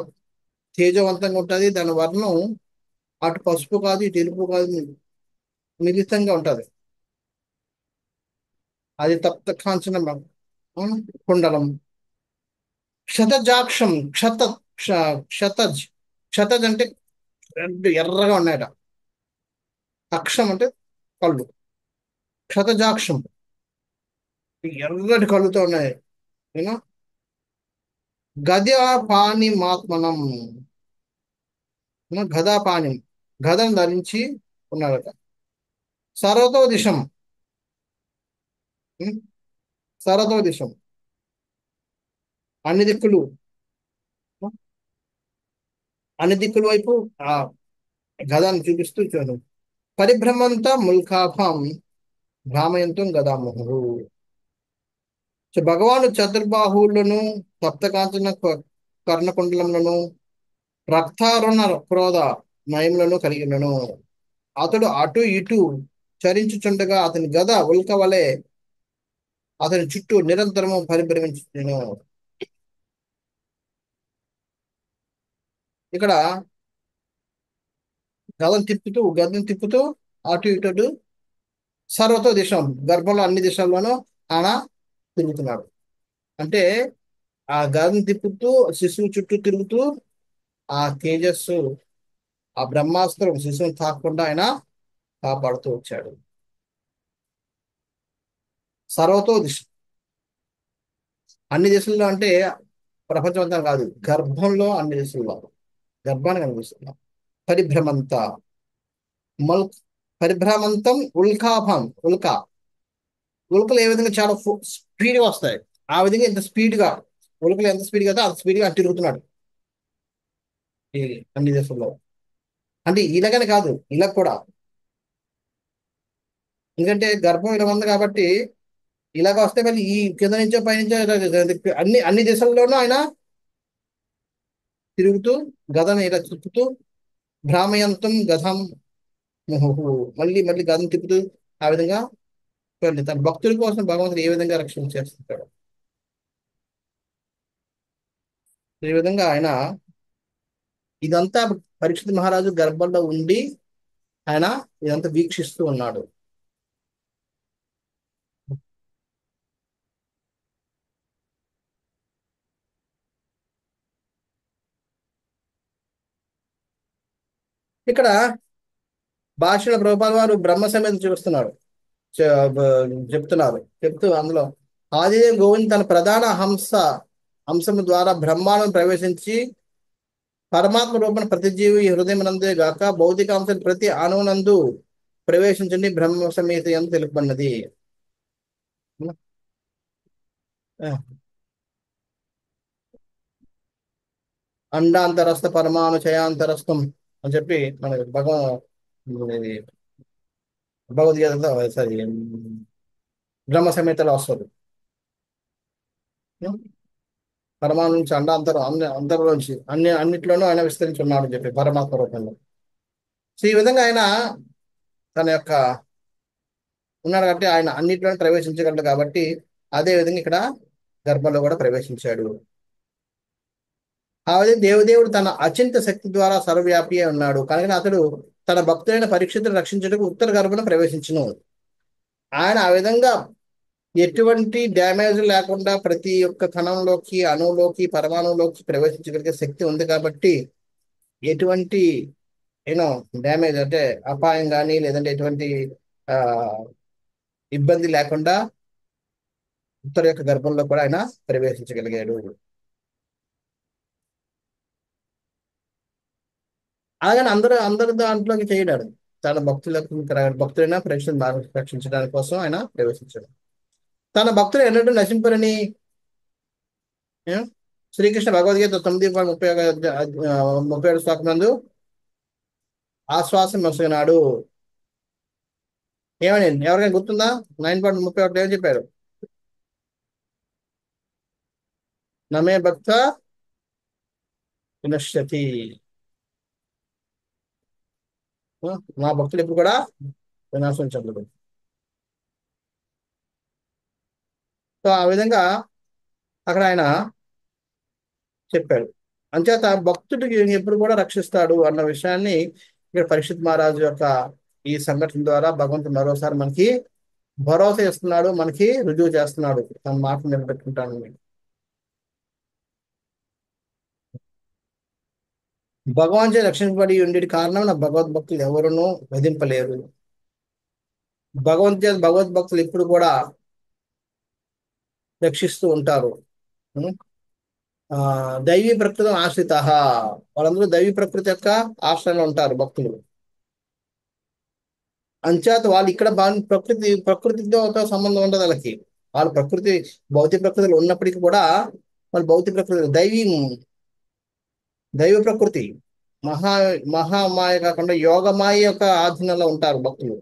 తేజవంతంగా ఉంటుంది. దాని వర్ణం అటు పసుపు కాదు, ఇటు ఎరుపు కాదు, మిళితంగా ఉంటుంది. అది తప్త కాంచన కుండలం. శతజాక్షం క్షతజ్ క్షతజ్ అంటే రెండు ఎర్రగా ఉన్నాయట. అక్షం అంటే కళ్ళు. క్షతజాక్షం ఎర్రటి కళ్ళుతో ఉన్నాయి. ఏనా గదాపాణిమాత్మనం. గదాపాణి, గదను ధరించి ఉన్నాడట. సర్వతో దిశం. ఉం? సర్వతో దిశం అన్ని దిక్కులు, అన్ని దిక్కుల వైపు ఆ గదాన్ని చూపిస్తూ చూడు. పరిభ్రమంత ముల్కాభం భ్రామయంతం గదామోహు. సో భగవాను చతుర్బాహువులను సప్తకాంచన కర్ణకుండలములను రక్తారుణ క్రోధ నయములను కలిగినను. అతడు అటు ఇటు చరించుచుండగా అతని గద ఉల్క వలె అతని చుట్టూ నిరంతరము పరిభ్రమించును. ఇక్కడ గదని తిప్పుతూ అటు ఇటు సర్వతో దిశం, గర్భంలో అన్ని దిశల్లోనూ ఆయన తిరుగుతున్నాడు. అంటే ఆ గదని తిప్పుతూ శిశువు చుట్టూ తిరుగుతూ ఆ తేజస్సు, ఆ బ్రహ్మాస్త్రం శిశువుని తాకకుండా ఆయన కాపాడుతూ వచ్చాడు. సర్వతో దిశ అన్ని దిశల్లో అంటే ప్రపంచం అంతా కాదు, గర్భంలో అన్ని దిశల్లో గర్భాన్ని కనిపిస్తున్నాం. పరిభ్రమంత మల్ పరిభ్రమంతం ఉల్కలు ఏ విధంగా చాలా స్పీడ్గా వస్తాయి, ఆ విధంగా ఇంత స్పీడ్గా ఉల్కలు ఎంత స్పీడ్గా అయితే అంత స్పీడ్గా తిరుగుతున్నాడు. ఈ అన్ని దశల్లో. అంటే ఇలాగని కాదు, ఇలా కూడా. ఎందుకంటే గర్భం ఇలా ఉంది కాబట్టి ఇలాగ వస్తే మళ్ళీ ఈ కింద నుంచో పైనుంచో అన్ని దిశల్లోనూ ఆయన తిరుగుతూ గదను ఇలా తిప్పుతూ భ్రామయంతం గధం ముహుః, మళ్ళీ మళ్ళీ గదను తిప్పుతూ ఆ విధంగా తన భక్తుల కోసం భగవంతుడు ఏ విధంగా రక్షణ చేస్తుంటాడు. ఈ విధంగా ఆయన ఇదంతా పరీక్షిత్ మహారాజు గర్భంలో ఉండి ఆయన ఇదంతా వీక్షిస్తూ ఉన్నాడు. ఇక్కడ భాషల ప్రభుపాద వారు బ్రహ్మ సమేతం చూపిస్తున్నారు, చెప్తున్నారు. చెప్తూ అందులో ఆదిదేవ్ గోవింద్ తన ప్రధాన హంసము ద్వారా బ్రహ్మాండం ప్రవేశించి పరమాత్మ రూపణ ప్రతి జీవి హృదయమునందే గాక భౌతిక అంశం ప్రతి అణువునందు ప్రవేశించండి బ్రహ్మ సమేత అని తెలుపబడినది. అండాంతరస్థ పరమాణు చయాంతరస్థం అని చెప్పి మనకి ఇది భగవద్గీతలో సారీ బ్రహ్మ సమేతలో వస్తుంది. పరమాణు నుంచి అండాంతరం అంతరంలోంచి అన్నిట్లోనూ ఆయన విస్తరించి ఉన్నాడు అని చెప్పి పరమాత్మ రూపంలో. సో ఈ విధంగా ఆయన తన యొక్క ఉన్నాడు కాబట్టి ఆయన అన్నిట్లోనూ ప్రవేశించగలడు కాబట్టి అదే విధంగా ఇక్కడ గర్భంలో కూడా ప్రవేశించాడు. ఆ విధంగా దేవదేవుడు తన అచింత శక్తి ద్వారా సర్వవ్యాపి అయి ఉన్నాడు కనుక అతడు తన భక్తులైన పరీక్షితులను రక్షించడానికి ఉత్తర గర్భంలో ప్రవేశించును. ఆయన ఆ విధంగా ఎటువంటి డ్యామేజ్ లేకుండా ప్రతి ఒక్క కణంలోకి అణువులోకి పరమాణువులోకి ప్రవేశించగలిగే శక్తి ఉంది కాబట్టి ఎటువంటి యూనో డ్యామేజ్ అంటే అపాయం కానీ లేదంటే ఎటువంటి ఆ ఇబ్బంది లేకుండా ఉత్తర యొక్క గర్భంలో కూడా ఆయన ప్రవేశించగలిగాడు. అలాగని అందరు దాంట్లోకి చేయడాడు. తన భక్తులైన ప్రేక్షకులను రక్షించడానికి కోసం ఆయన ప్రవేశించాడు. తన భక్తులు ఎన్నడూ నశింపరని శ్రీకృష్ణ భగవద్గీత 9:37 శ్లోకం నందు ఆశ్వాసం వస్తున్నాడు. ఏమని ఎవరికైనా గుర్తుందా? 9:31 ఏం చెప్పారు? నమే భక్త వినశ్యతి, నా భక్తులు ఎప్పుడు కూడా వినాశం చెందదు. సో ఆ విధంగా అక్కడ ఆయన చెప్పాడు. అంచేత భక్తుడికి ఎప్పుడు కూడా రక్షిస్తాడు అన్న విషయాన్ని ఇక్కడ పరీక్షిత్ మహారాజు యొక్క ఈ సంఘటన ద్వారా భగవంతుడు మరోసారి మనకి భరోసా ఇస్తున్నాడు, మనకి రుజువు చేస్తున్నాడు తన మాట నిలబెట్టుకుంటాను. భగవాన్ చే రక్షించబడి ఉండే కారణం నా భగవద్భక్తులు ఎవరునూ వధింపలేరు. భగవద్భక్తులు ఎప్పుడు కూడా రక్షిస్తూ ఉంటారు. దైవీ ప్రకృతి ఆశ్రిత, వాళ్ళందరూ దైవీ ప్రకృతి యొక్క ఆశ్రయంలో ఉంటారు భక్తులు. అంచేత వాళ్ళు ఇక్కడ ప్రకృతితో సంబంధం ఉండదు వాళ్ళకి. వాళ్ళు భౌతిక ప్రకృతిలో ఉన్నప్పటికీ కూడా వాళ్ళు భౌతిక ప్రకృతి దైవ ప్రకృతి మహామాయ కాకుండా యోగమాయ యొక్క ఆధీనంలో ఉంటారు భక్తులు.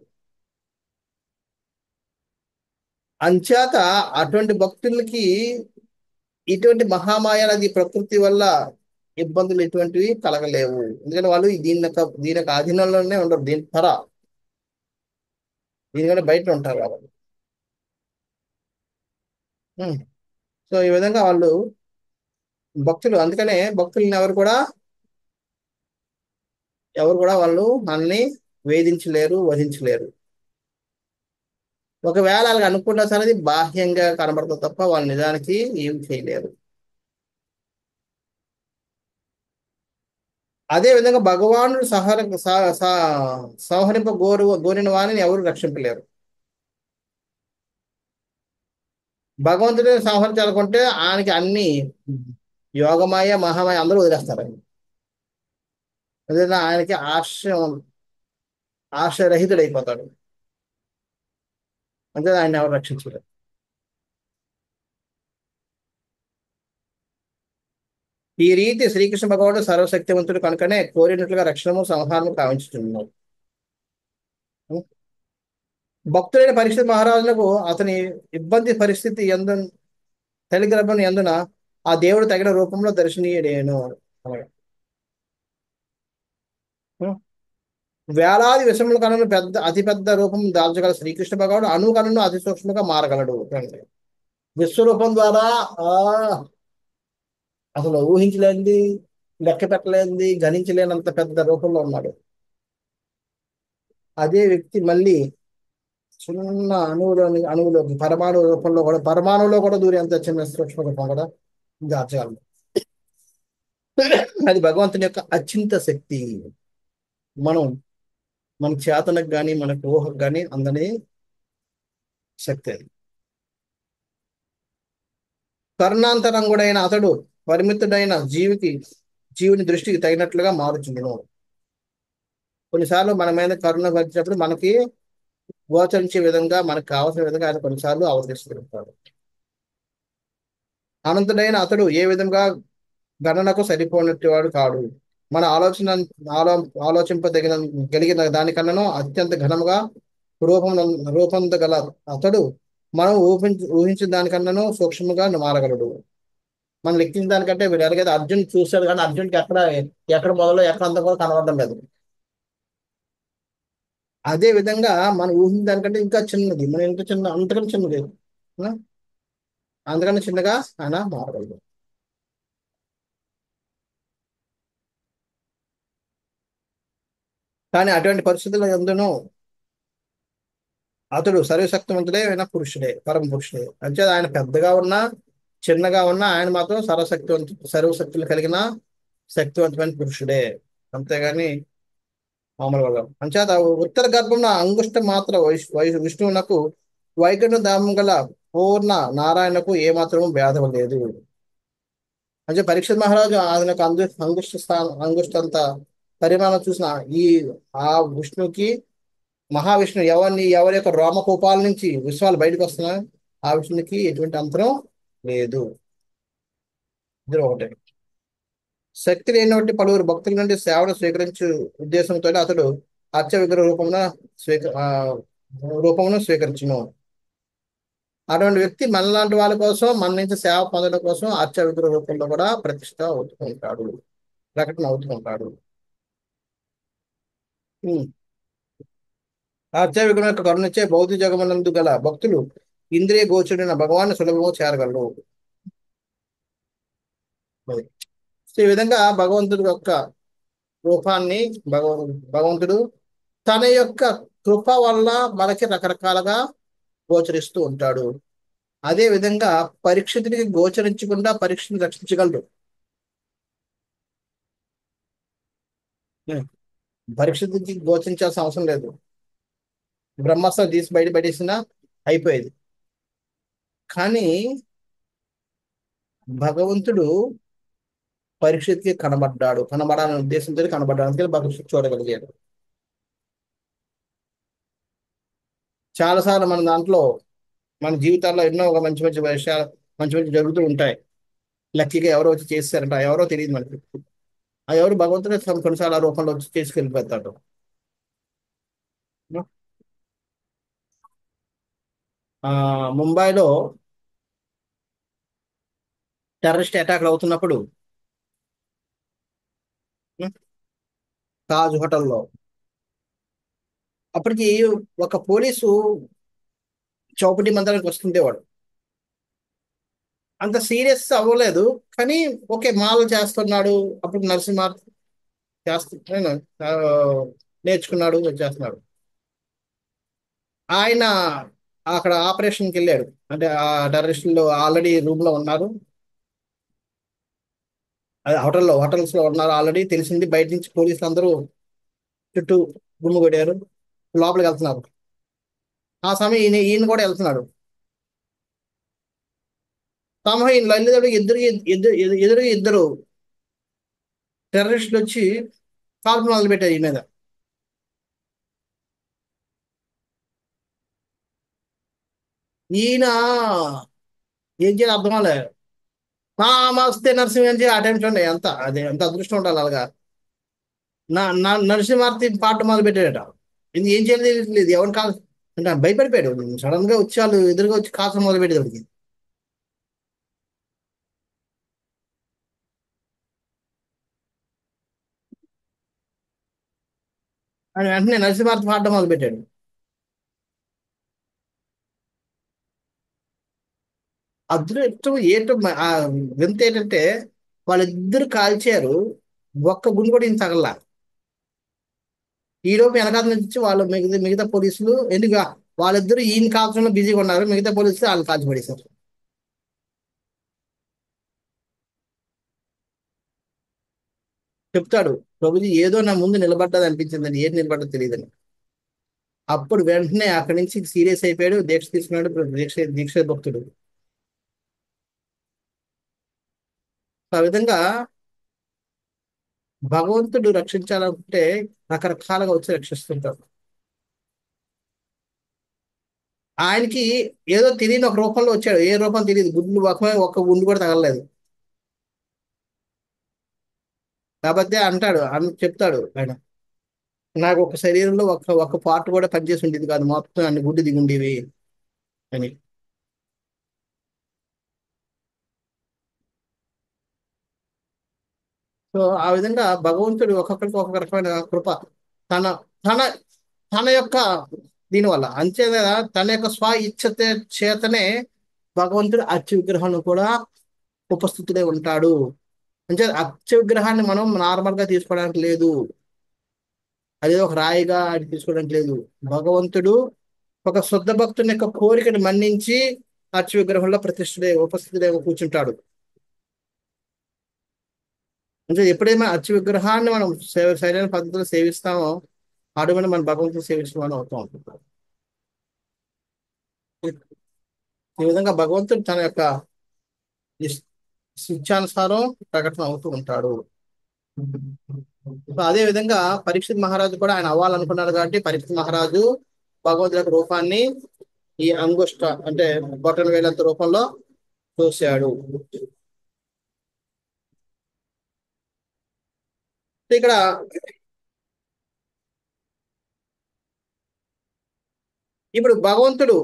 అంచేత అటువంటి భక్తులకి ఇటువంటి మహామాయ అనేది ప్రకృతి వల్ల ఇబ్బందులు ఎటువంటివి కలగలేవు. ఎందుకంటే వాళ్ళు దీని యొక్క ఆధీనంలోనే ఉండరు, దీనికంటే బయట ఉంటారు కాబట్టి. సో ఈ విధంగా వాళ్ళు భక్తులు, అందుకనే భక్తులని ఎవరు కూడా వాళ్ళు మనల్ని వేధించలేరు, వధించలేరు. ఒకవేళ వాళ్ళకి అనుకున్నా సరే బాహ్యంగా కనబడుతుంది తప్ప వాళ్ళు నిజానికి ఏం చేయలేరు. అదే విధంగా భగవానుడు సంహరింప గోరిన వారిని ఎవరు రక్షింపలేరు. భగవంతుడిని సంహరించాలనుకుంటే ఆయనకి అన్ని యోగమాయ మహామాయ అందరూ వదిలేస్తారు. ఆయనకి ఆశ్రయరహితుడైపోతాడు. అంతే, ఆయన ఎవరు రక్షించలేరు. ఈ రీతి శ్రీకృష్ణ భగవానుడు సర్వశక్తివంతుడు కనుకనే కోరినట్లుగా రక్షణము సంహారము కావించుతున్నాడు. భక్తుడైన పరీక్షిత్ మహారాజులకు అతని ఇబ్బంది పరిస్థితి తల్లి గర్భం ఎందున ఆ దేవుడు తగిన రూపంలో దర్శనీయుడేను. వేలాది విషముల కనులు అతిపెద్ద రూపం దాల్చగల శ్రీకృష్ణ భగవానుడు అణు కనును అతి సూక్ష్మంగా మారగలడు. విశ్వరూపం ద్వారా ఆ అసలు ఊహించలేనిది, లెక్క పెట్టలేనిది, గణించలేనంత పెద్ద రూపంలో ఉన్నాడు. అదే వ్యక్తి మళ్ళీ చిన్న అణువులోకి పరమాణు రూపంలో కూడా, పరమాణువులో కూడా దూరి అంత చిన్న సూక్ష్మ రూపం కూడా దాచగలడు. అది భగవంతుని యొక్క అచింత శక్తి. మనం మన చేతనకు కానీ మనకు ఊహకు కానీ అందని శక్తి అది. కరుణాంతరంగుడైన అతడు పరిమితుడైన జీవుని దృష్టికి తగినట్లుగా మారుచుండును. కొన్నిసార్లు మన మీద కరుణ వచ్చినప్పుడు మనకి గోచరించే విధంగా, మనకు కావాల్సిన విధంగా ఆయన కొన్నిసార్లు అవతరిస్తుంటాడు. అనంతుడైన అతడు ఏ విధంగా గణనకు సరిపోయినట్టు వాడు కాడు. మన ఆలో ఆలోచింపదగిన కలిగిన దానికన్నాను అత్యంత ఘనముగా రూపొందగల అతడు మనం ఊహించిన దానికన్నాను సూక్ష్మంగా మారగలడు. మనం లెక్కించిన దానికంటే మీరు ఎలాగైతే అర్జున్ చూశాడు, కానీ అర్జున్కి ఎక్కడ మొదలు ఎక్కడ అంతా కూడా కనబడడం లేదు. అదే విధంగా మనం ఊహించిన దానికంటే ఇంకా చిన్నది, మనం ఇంకా చిన్న, అంతకన్నా చిన్నది, ఆ? అంతకన్నా చిన్నగా ఆయన మారగలడు. కానీ అటువంటి పరిస్థితుల్లో ఎందును అతడు సర్వశక్తివంతుడే అయిన పురుషుడే, పరమ పురుషుడే. అంటే ఆయన పెద్దగా ఉన్నా చిన్నగా ఉన్నా ఆయన మాత్రం సర్వశక్తులు కలిగిన శక్తివంతమైన పురుషుడే, అంతేగాని మామూలు వల్ల. అంచేత ఉత్తర గర్భంలో అంగుష్ట మాత్ర విష్ణువునకు వైకుంఠ ధామం గల పూర్ణ నారాయణకు ఏమాత్రము భేదం లేదు. అంటే పరీక్షిత్ మహారాజు ఆయనకు అంగుష్టంత పరిమాణం చూసిన ఈ ఆ విష్ణుకి, మహావిష్ణు ఎవరి యొక్క రోమకూపాల నుంచి విశ్వాలు బయటకు వస్తున్నాయి, ఆ విష్ణుకి ఎటువంటి అంతరం లేదు. ఇది ఒకటే. శక్తి లేనటువంటి పలువురు భక్తుల నుండి సేవను స్వీకరించు ఉద్దేశంతో అతడు అర్చ విగ్రహ రూపమును స్వీకరించును. అటువంటి వ్యక్తి మనలాంటి వాళ్ళ కోసం, మన నుంచి సేవ పొందడం కోసం అర్చ విగ్రహ రూపంలో కూడా ప్రకటన అవుతుంటాడు. అర్చ విగ్రహం యొక్క కరుణిచ్చే భౌతిక జగమనందు గల భక్తులు ఇంద్రియ గోచరుడైన భగవాన్ సులభంగా చేరగలరు. ఈ విధంగా భగవంతుడి యొక్క రూపాన్ని భగవంతుడు తన యొక్క కృప వల్ల మనకి రకరకాలుగా గోచరిస్తూ ఉంటాడు. అదే విధంగా పరీక్షితుడికి గోచరించకుండా పరీక్షను రక్షించగలడు. పరీక్షితుడికి గోచరించాల్సిన అవసరం లేదు. బ్రహ్మాస్త్రం తీసి బయటపడేసినా అయిపోయేది. కానీ భగవంతుడు పరీక్షిత్కి కనబడాలనే ఉద్దేశంతో కనబడ్డాడు, అందుకని పరీక్షిత్ చూడగలిగాడు. చాలాసార్లు మన జీవితాల్లో ఎన్నో ఒక మంచి మంచి విషయాలు, మంచి మంచి జరుగుతూ ఉంటాయి. లక్కీగా ఎవరో వచ్చి చేస్తారంట, ఎవరో తెలియదు మనకి. ఆ ఎవరు భగవంతుడే కొన్నిసార్లు ఆ రూపంలో వచ్చి చేసుకెళ్ళిపోతాడు. ముంబైలో టెర్రరిస్ట్ అటాక్లు అవుతున్నప్పుడు తాజ్ హోటల్లో అప్పటికి ఒక పోలీసు చౌపటి మందిరానికి వస్తుండేవాడు. అంత సీరియస్ అవ్వలేదు, కానీ ఓకే మాల చేస్తున్నాడు. అప్పుడు నరసింహ చేస్తున్నాడు, నేర్చుకున్నాడు, చేస్తున్నాడు. ఆయన అక్కడ ఆపరేషన్కి వెళ్ళాడు. అంటే ఆ టెర్రరిస్టులు ఆల్రెడీ రూమ్ లో ఉన్నారు, అదే హోటల్స్ లో ఉన్నారు ఆల్రెడీ తెలిసింది. బయట నుంచి పోలీసులు అందరూ చుట్టూ గుమ్ము కొట్టారు, లోపలికి వెళ్తున్నారు. ఆ సమయం ఈయన కూడా వెళ్తున్నాడు. తమ ఈయన వెళ్ళేటప్పుడు ఎదురుగా ఇద్దరు టెర్రరిస్టులు వచ్చి కాల్పులు మొదలుపెట్టారు ఈ మీద. ఈయన ఏం చేయాలి అర్థం అవ్వలే. మస్తే నరసింహ అని ఆ టైం చూడండి ఎంత అది ఎంత అదృష్టం ఉండాలి అలాగా. నరసింహార్తి పాట మొదలు పెట్టాడట. ఇది ఏం చేయలేదు, లేదు ఎవరిని కాదు అంటే భయపడిపోయాడు. సడన్ గా వచ్చి వాళ్ళు ఎదురుగా వచ్చి కాల్చడం మొదలు పెట్టేవాడికి. ఆయన వెంటనే నరసింహార్తి పాడడం మొదలు పెట్టాడు. అదృష్టం ఏంటో ఆ వింత ఏంటంటే వాళ్ళిద్దరు కాల్చారు, ఒక్క గుండు కూడా ఈయన తగల. ఈ లోపు వెనకాల నుంచి వాళ్ళు మిగతా మిగతా పోలీసులు ఎందుకు వాళ్ళిద్దరు ఈయన కాల్చడంలో బిజీగా ఉన్నారు, మిగతా పోలీసులు వాళ్ళు కాల్చి పడేశారు. చెప్తాడు ప్రభుజీ ఏదో నా ముందు నిలబడ్డది అనిపించిందని, ఏది నిలబడ్డదో తెలియదని. అప్పుడు వెంటనే అక్కడి నుంచి సీరియస్ అయిపోయాడు, దీక్ష తీసుకున్నాడు. ఇప్పుడు దీక్ష భక్తుడు. ఆ విధంగా భగవంతుడు రక్షించాలంటే రకరకాలుగా వచ్చి రక్షిస్తుంటాడు. ఆయనకి ఏదో తెలియని ఒక రూపంలో వచ్చాడు, ఏ రూపం తెలియదు, గుడ్లు ఒక్క గుండు కూడా తగలలేదు. కాబట్టి అంటాడు చెప్తాడు ఆయన, నాకు ఒక శరీరంలో ఒక పార్ట్ కూడా పనిచేసి ఉండేది కాదు, మొత్తం అన్ని గుడ్డు దిగుండేవి అని. సో ఆ విధంగా భగవంతుడు ఒక్కొక్కరికి ఒక్కొక్క రకమైన కృప తన తన తన యొక్క దీనివల్ల అంతే కదా, తన యొక్క స్వ ఇచ్ఛత చేతనే భగవంతుడు అర్చ విగ్రహంలో కూడా ఉపస్థితుడే ఉంటాడు. అంటే అర్చ విగ్రహాన్ని మనం నార్మల్ గా తీసుకోవడానికి లేదు, అదే ఒక రాయిగా అది తీసుకోవడానికి లేదు. భగవంతుడు ఒక శుద్ధ భక్తుని యొక్క కోరికను మన్నించి అర్చ విగ్రహంలో ఉపస్థితుడే కూర్చుంటాడు. అంటే ఎప్పుడైనా అర్చ విగ్రహాన్ని మనం సరైన పద్ధతిలో సేవిస్తామో అటువంటి మన భగవంతుని సేవించమని అవుతూ ఉంటుంది. ఈ విధంగా భగవంతుడు తన యొక్క ఇష్- ఇష్టానుసారం ప్రకటన అవుతూ ఉంటాడు. సో అదే విధంగా పరీక్షిత్ మహారాజు కూడా ఆయన అవ్వాలనుకున్నాడు కాబట్టి పరీక్షిత్ మహారాజు భగవంతుడి యొక్క రూపాన్ని ఈ అంగుష్ట అంటే బొటన వేలంత రూపంలో చూశాడు. ఇక్కడ ఇప్పుడు భగవంతుడు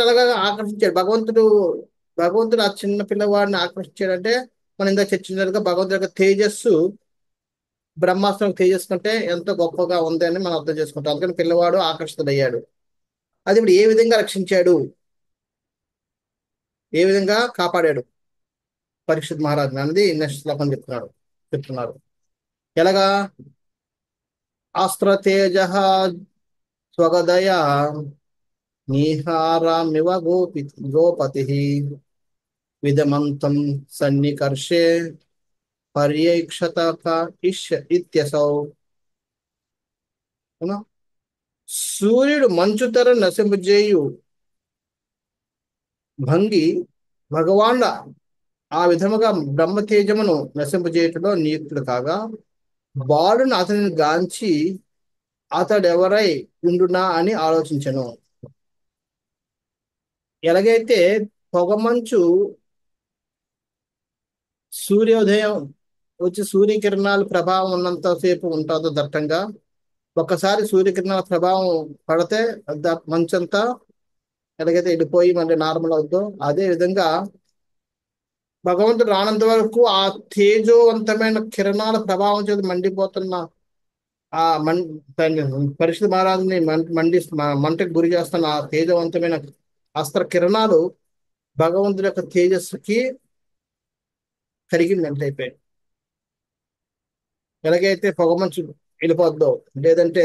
ఎలాగా ఆకర్షించాడు, భగవంతుడు ఆ చిన్న పిల్లవాడిని ఆకర్షించాడంటే మనం ఇందా చర్చించినట్టుగా భగవంతుడి యొక్క తేజస్సు బ్రహ్మాస్త్రం తేజస్సు కంటే ఎంతో గొప్పగా ఉంది అని మనం అర్థం చేసుకుంటాం. అందుకని పిల్లవాడు ఆకర్షితుడయ్యాడు. అది ఇప్పుడు ఏ విధంగా రక్షించాడు, ఏ విధంగా కాపాడాడు పరీక్షిత్ మహారాజు అనేది నెక్స్ట్ శ్లోకం చెప్తున్నారు. ఎలాగా అస్త్రతేజ స్వగదయా నీహారామివ గోపతి విదమంతం సన్నికర్షే పర్యక్షత ఇత్యసౌ. అవునా? సూర్యుడు మంచుతెర నశింపజేయు భంగి భగవాన్ల ఆ విధముగా బ్రహ్మ తేజమును నశింపజేయటంలో నియుక్తుడు కాగా బాలుని అతనిని గాంచి అతడెవరై ఉండునా అని ఆలోచించను. ఎలాగైతే పొగమంచు సూర్యోదయం వచ్చి సూర్యకిరణాలు ప్రభావం ఉన్నంతసేపు ఉంటుందో దట్టంగా, ఒక్కసారి సూర్యకిరణాల ప్రభావం పడితే మంచంతా ఎలాగైతే వెళ్ళిపోయి మళ్ళీ నార్మల్ అవుతుందో అదే విధంగా భగవంతుడు రానంత వరకు ఆ తేజోవంతమైన కిరణాల ప్రభావం చేత మండిపోతున్న ఆ పరిశుద్ధ మహారాజుని మంటకు గురి చేస్తున్న ఆ తేజవంతమైన అస్త్ర కిరణాలు భగవంతుడి యొక్క తేజస్సుకి కరిగి అయిపోయాయి. ఎలాగైతే పొగమంచు వెళ్ళిపోద్దో, లేదంటే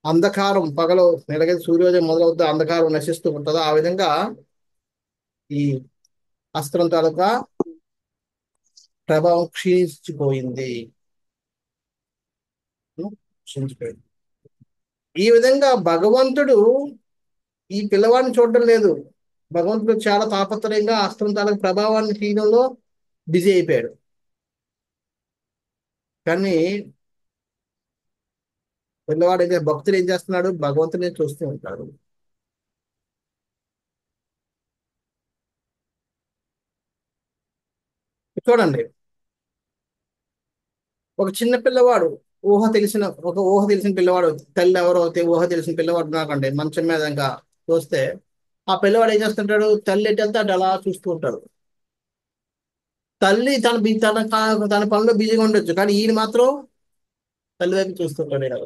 అంధకారం పగలు ఎలాగైతే సూర్యోదయం మొదలవుద్దో అంధకారం నశిస్తూ ఉంటుందో ఆ విధంగా ఈ అస్త్రం తాలూకా ప్రభావం క్షీణించిపోయింది. క్షీణించిపోయింది. ఈ విధంగా భగవంతుడు ఈ పిల్లవాడిని చూడడం లేదు, భగవంతుడు చాలా తాపత్రయంగా అస్త్రం తాలూకా ప్రభావాన్ని తీయడంలో బిజీ అయిపోయాడు. కానీ పిల్లవాడు భక్తుడు ఏం చేస్తున్నాడు, భగవంతుని చూస్తూ ఉంటాడు. చూడండి, ఒక చిన్న పిల్లవాడు, ఊహ తెలిసిన పిల్లవాడు, తల్లి ఎవరో ఊహ తెలిసిన పిల్లవాడు నాకండి మంచం మీద ఇంకా చూస్తే, ఆ పిల్లవాడు ఏం చేస్తుంటాడు, తల్లి ఎటు వెళ్తే అటు అలా చూస్తూ ఉంటాడు. తల్లి తన పనిలో బిజీగా ఉండొచ్చు, కానీ ఈయన మాత్రం తల్లి వైపు చూస్తుంటాడు. ఈయన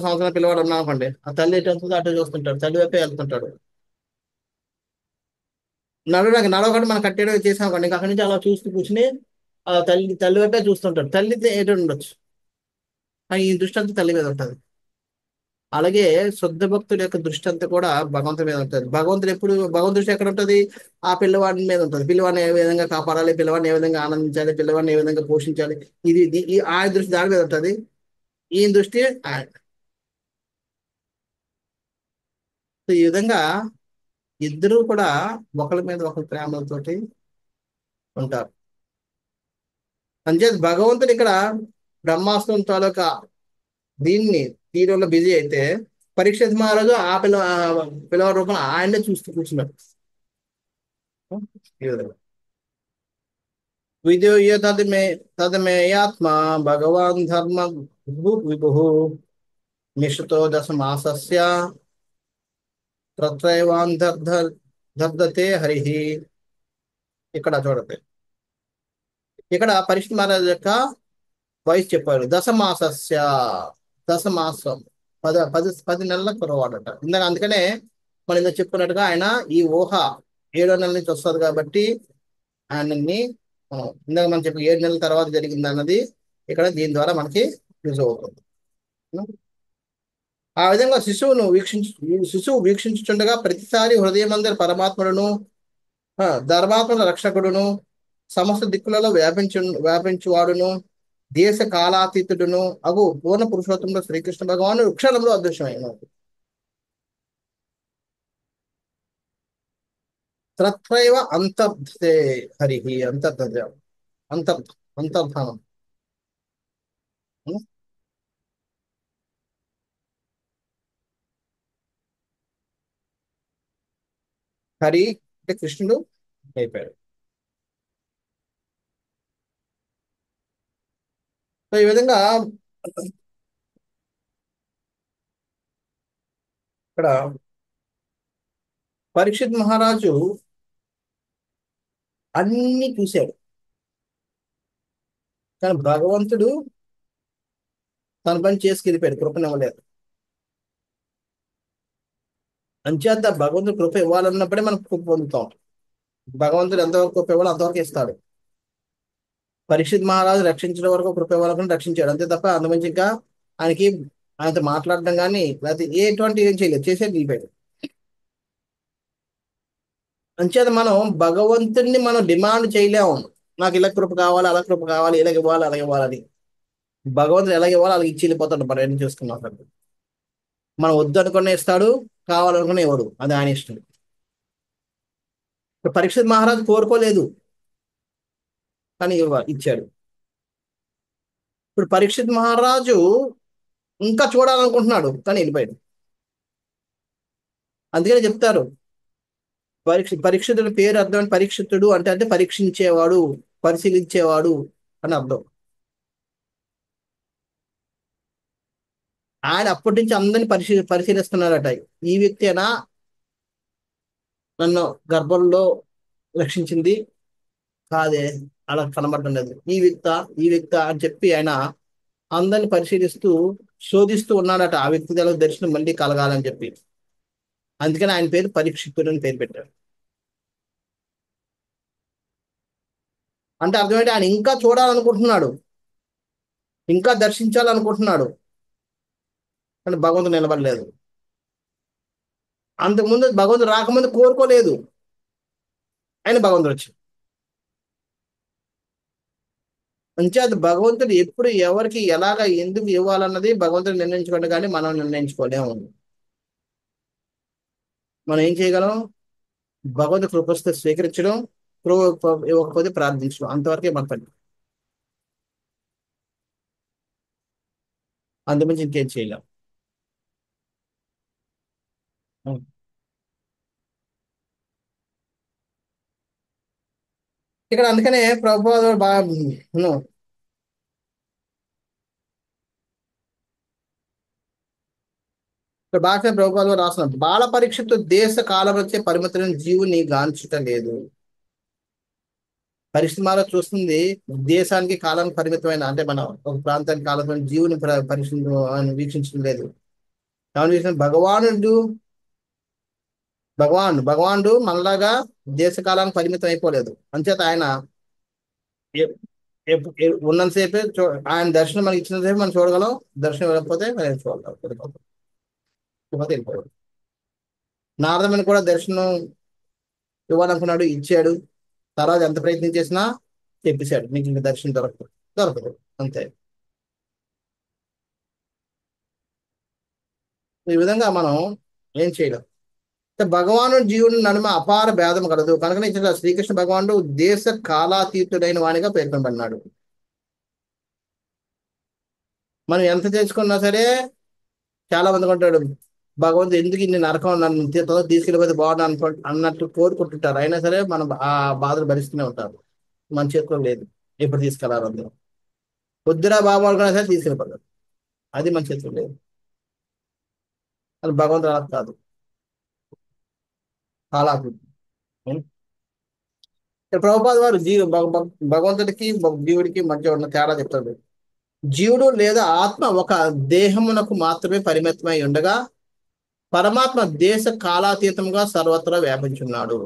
సంవత్సరం పిల్లవాడు ఉన్నానుకోండి, ఆ తల్లి ఎటు వెళ్తుందో అటు చూస్తుంటాడు, తల్లి వైపే వెళ్తుంటాడు. నడవకుండా మనం కట్టేయడం చేసాం కండి, అక్కడి నుంచి అలా చూస్తూ కూర్చుని ఆ తల్లి వైపే చూస్తుంటాడు. తల్లి ఎటు ఉండొచ్చు, కానీ ఈ దృష్టి అంతా తల్లి మీద ఉంటుంది. అలాగే శుద్ధ భక్తుడి యొక్క దృష్టి అంతా కూడా భగవంతుడి మీద ఉంటుంది. భగవంతుడి దృష్టి ఎక్కడ ఉంటుంది, ఆ పిల్లవాడి మీద ఉంటుంది. పిల్లవాడిని ఏ విధంగా కాపాడాలి, పిల్లవాడిని ఏ విధంగా ఆనందించాలి, పిల్లవాడిని ఏ విధంగా పోషించాలి, ఆ దృష్టి దాని మీద ఉంటుంది. ఈ దృష్టి ఈ విధంగా ఇద్దరూ కూడా ఒకరి మీద ఒకరి ప్రేమలతోటి ఉంటారు. అంచేత భగవంతుడు ఇక్కడ బ్రహ్మాస్త్రం తాలూకా దీన్ని తీయడంలో బిజీ అయితే, పరీక్షిత్ మహారాజు పిల్లవాడి రూపంలో ఆయన్నే చూస్తూ కూర్చున్నాడు. ఈ విధంగా విధూయ తదమేయాత్మ భగవాన్ ధర్మ విభు నిషతో దశ మాసస్య తత్రైవాంధర్ధతే హరి. ఇక్కడ చూడండి, ఇక్కడ పరీక్షిత్ మహారాజు యొక్క వయసు చెప్పారు. దశమాసం 10 నెలల కురవాడట. అందుకనే మనం ఇందులో చెప్పుకున్నట్టుగా ఆయన ఈ ఊహ 7వ నెల నుంచి వస్తుంది కాబట్టి ఆయనని ఇందాక మనం చెప్పి 7 నెలల తర్వాత జరిగింది అన్నది ఇక్కడ దీని ద్వారా మనకి యూజ్ అవుతుంది. ఆ విధంగా శిశువు వీక్షించుచుండగా ప్రతిసారి హృదయమందరి పరమాత్ముడును, ధర్మాత్మల రక్షకుడును, సమస్త దిక్కులలో వ్యాపించువాడును, దేశ కాలాతీతుడును అగు పూర్ణ పురుషోత్తముడు శ్రీకృష్ణ భగవాను క్షణంలో అదృశ్యమైన తత్రైవ అంతర్ధతే హరి. అంతర్ధానం. ఉం? హరి అంటే కృష్ణుడు అయిపోయాడు. సో ఈ విధంగా ఇక్కడ పరీక్షిత్ మహారాజు అన్ని చూశాడు, కానీ భగవంతుడు తన పని చేసుకెళ్ళిపోయాడు, కృపనివ్వలేదు. అంచేత భగవంతుడు కృప ఇవ్వాలన్నప్పుడే మనం కృప పొందుతాం. భగవంతుడు ఎంతవరకు కృప ఇవ్వాలో అంతవరకు ఇస్తాడు. పరీక్షిత్ మహారాజు రక్షించడం వరకు కృప ఇవ్వాలనుకుని రక్షించాడు, అంతే తప్ప అంతమంది ఇంకా ఆయనకి ఆయనతో మాట్లాడడం కానీ లేకపోతే ఏం చేయలేదు, చేసేది వెళ్ళిపోయాడు. అంచేత మనం భగవంతుడిని మనం డిమాండ్ చేయలేము, నాకు ఇలా కృప కావాలి, అలా కృప కావాలి, ఇలాగ ఇవ్వాలి, అలాగ ఇవ్వాలని. భగవంతుడు ఎలాగ ఇవ్వాలి అలాగ ఇచ్చి వెళ్ళిపోతాడు. మనం ఏం చేసుకున్నాం, మనం వద్దు అనుకునే ఇస్తాడు, కావాలనుకునే ఇవ్వడు, అది ఆయన ఇష్టం. ఇప్పుడు పరీక్షిత్ మహారాజు కోరుకోలేదు, కానీ ఇచ్చాడు. ఇప్పుడు పరీక్షిత్ మహారాజు ఇంకా చూడాలనుకుంటున్నాడు, కానీ వెళ్ళిపోయాడు. అందుకనే చెప్తారు, పరీక్షితుడి పేరు అర్థం. పరీక్షితుడు అంటే పరీక్షించేవాడు, పరిశీలించేవాడు అని అర్థం. ఆయన అప్పటి నుంచి అందరిని పరిశీలిస్తున్నారట. ఈ వ్యక్తేనా నన్ను గర్భంలో రక్షించింది, కాదే, అలా కనబడటం లేదు, ఈ వ్యక్త అని చెప్పి ఆయన అందరిని పరిశీలిస్తూ శోధిస్తూ ఉన్నాడట. ఆ వ్యక్తి దగ్గర దర్శనం మళ్ళీ కలగాలని చెప్పి. అందుకని ఆయన పేరు పరీక్షితుడు అని పేరు పెట్టాడు. అంటే అర్థమైతే ఆయన ఇంకా చూడాలనుకుంటున్నాడు, ఇంకా దర్శించాలనుకుంటున్నాడు, కానీ భగవంతుడు నిలబడలేదు. అంతకుముందు భగవంతుడు రాకముందు కోరుకోలేదు, ఆయన భగవంతుడు వచ్చాడు. అంచేత భగవంతుడు ఎప్పుడు ఎవరికి ఎలాగ ఎందుకు ఇవ్వాలన్నది భగవంతుడు నిర్ణయించుకోండి, కానీ మనం నిర్ణయించుకోలేము. మనం ఏం చేయగలం, భగవంతుడు కృపస్తే స్వీకరించడం, కృప ఇవ్వకపోతే ప్రార్థించడం, అంతవరకే మన పని. అందుమించి ఇంకేం చేయలేం. ఉం. ఇక్కడ అందుకనే ప్రభుపాదులు బాగా ఇక్కడ బాగా ప్రభుపాదులు రాస్తున్నారు, బాల పరీక్షతో దేశ కాలవచ్చే పరిమితులను జీవుని గాంచుట లేదు. పరిశ్రమలో చూస్తుంది దేశానికి కాలానికి పరిమితమైన, అంటే మన ఒక ప్రాంతానికి కాలం జీవుని వీక్షించడం లేదు. భగవానుడు భగవానుడు మనలాగా దేశ కాలానికి పరిమితం అయిపోలేదు. అంచేత ఆయన ఉన్నంతసేపే ఆయన దర్శనం మనకి ఇచ్చినంతసేపు మనం చూడగలం, దర్శనం ఇవ్వకపోతే మనం చూడగలం, వెళ్ళిపోవాలి. నారదముని కూడా దర్శనం ఇవ్వాలనుకున్నాడు, ఇచ్చాడు. తర్వాత ఎంత ప్రయత్నం చేసినా చెప్పేశాడు, నీకు ఇంక దర్శనం దొరకదు అంతే. ఈ విధంగా మనం ఏం చేయలేం. భగవాను జీవుని నడుమ అపార భేదం కలదు కనుకనే ఇచ్చిన శ్రీకృష్ణ భగవానుడు దేశ కాలాతీతుడైన వానిగా పేర్కొనబడినాడు. మనం ఎంత చేసుకున్నా సరే చాలా మంది కొంటాడు, భగవంతుడు ఎందుకు ఇన్ని నరకం నన్ను తీసుకెళ్ళిపోతే బాగుండు అన్నట్టు కోరుకుంటుంటారు. అయినా సరే మనం ఆ బాధలు భరిస్తూనే ఉంటారు. మన చేతిలో లేదు ఎప్పుడు తీసుకెళ్లాలి, అందులో వద్దురా బాబు అనుకున్నా సరే తీసుకెళ్ళిపోతారు. అది మన చేతిలో లేదు. అది భగవంతుడు అలా కాదు, కాలాతీతుడు. ప్రభుపాద వారు భగవంతుడికి జీవుడికి మధ్య ఉన్న తేడా చెప్తాడు. జీవుడు లేదా ఆత్మ ఒక దేహమునకు మాత్రమే పరిమితమై ఉండగా పరమాత్మ దేశ కాలాతీతంగా సర్వత్రా వ్యాపించున్నాడు.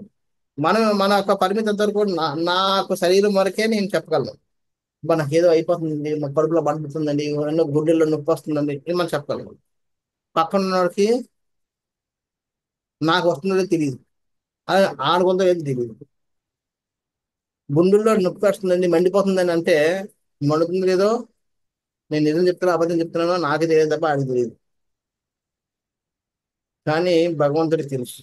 మన యొక్క పరిమితి అంతా కూడా నాకు శరీరం వరకే నేను చెప్పగలను. మనకు ఏదో అయిపోతుందండి, మా కడుపులో పండుతుందండి, ఎన్నో గుండెల్లో నొప్పి వస్తుందండి, ఇది మనం చెప్పగలం. పక్కన ఉన్నవాడికి నాకు వస్తుందో తెలియదు, అది ఆడుకుందో ఏది తెలియదు. గుండెల్లో నొప్పి వస్తుందండి, మండిపోతుందని అంటే మండుతుంది లేదో, నేను నిజం చెప్తున్నా అబద్ధం చెప్తున్నానో నాకే తెలియదు తప్ప ఆయనకు తెలియదు. కానీ భగవంతుడికి తెలుసు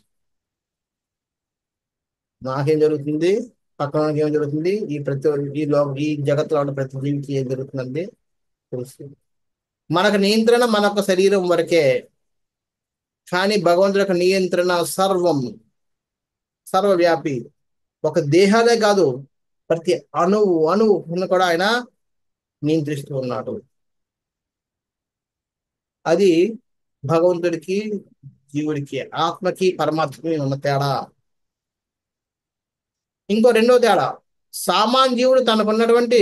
నాకేం జరుగుతుంది, పక్కన ఏం జరుగుతుంది, ఈ జగత్తులో ఉన్న ప్రతి జీవికి ఏం జరుగుతుందండి తెలుసు. మనకు నియంత్రణ మన యొక్క శరీరం వరకే, కానీ భగవంతుడి యొక్క నియంత్రణ సర్వవ్యాపి. ఒక దేహాలే కాదు, ప్రతి అణువు కూడా ఆయన నియంత్రిస్తూ ఉన్నాడు. అది భగవంతుడికి జీవుడికి ఆత్మకి పరమాత్మకి ఉన్న తేడా. ఇంకో రెండో తేడా, సామాన్య జీవుడు తనకున్నటువంటి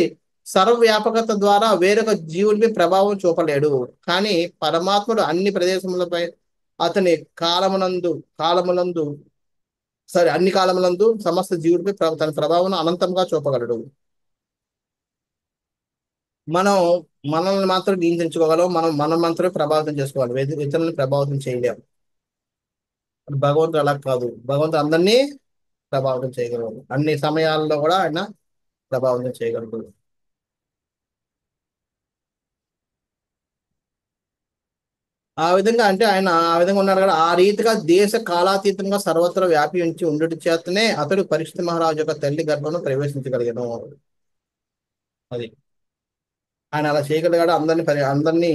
సర్వవ్యాపకత ద్వారా వేరొక జీవుడిపై ప్రభావం చూపలేడు. కానీ పరమాత్ముడు అన్ని ప్రదేశములపై అతని అన్ని కాలములందు సమస్త జీవుడిపై తన ప్రభావం అనంతంగా చూపగలడు. మనం మనల్ని మాత్రం నియంత్రించుకోగలం, మనం మాత్రమే ప్రభావితం చేసుకోవాలి, ఇతరులను ప్రభావితం చేయలేము. భగవంతుడు అలా కాదు, భగవంతుడు అందరినీ ప్రభావితం చేయగలడు, అన్ని సమయాల్లో కూడా ఆయన ప్రభావితం చేయగలడు. ఆ విధంగా అంటే ఆయన ఆ విధంగా ఉన్నారు కదా, ఆ రీతిగా దేశ కాలాతీతంగా సర్వత్రా వ్యాపించి ఉండటి చేతనే అతడు పరీక్షిత్ మహారాజు యొక్క తల్లి గర్భంలో ప్రవేశించగలిగాను. అది ఆయన అలా చేయగలిగాడు, అందరినీ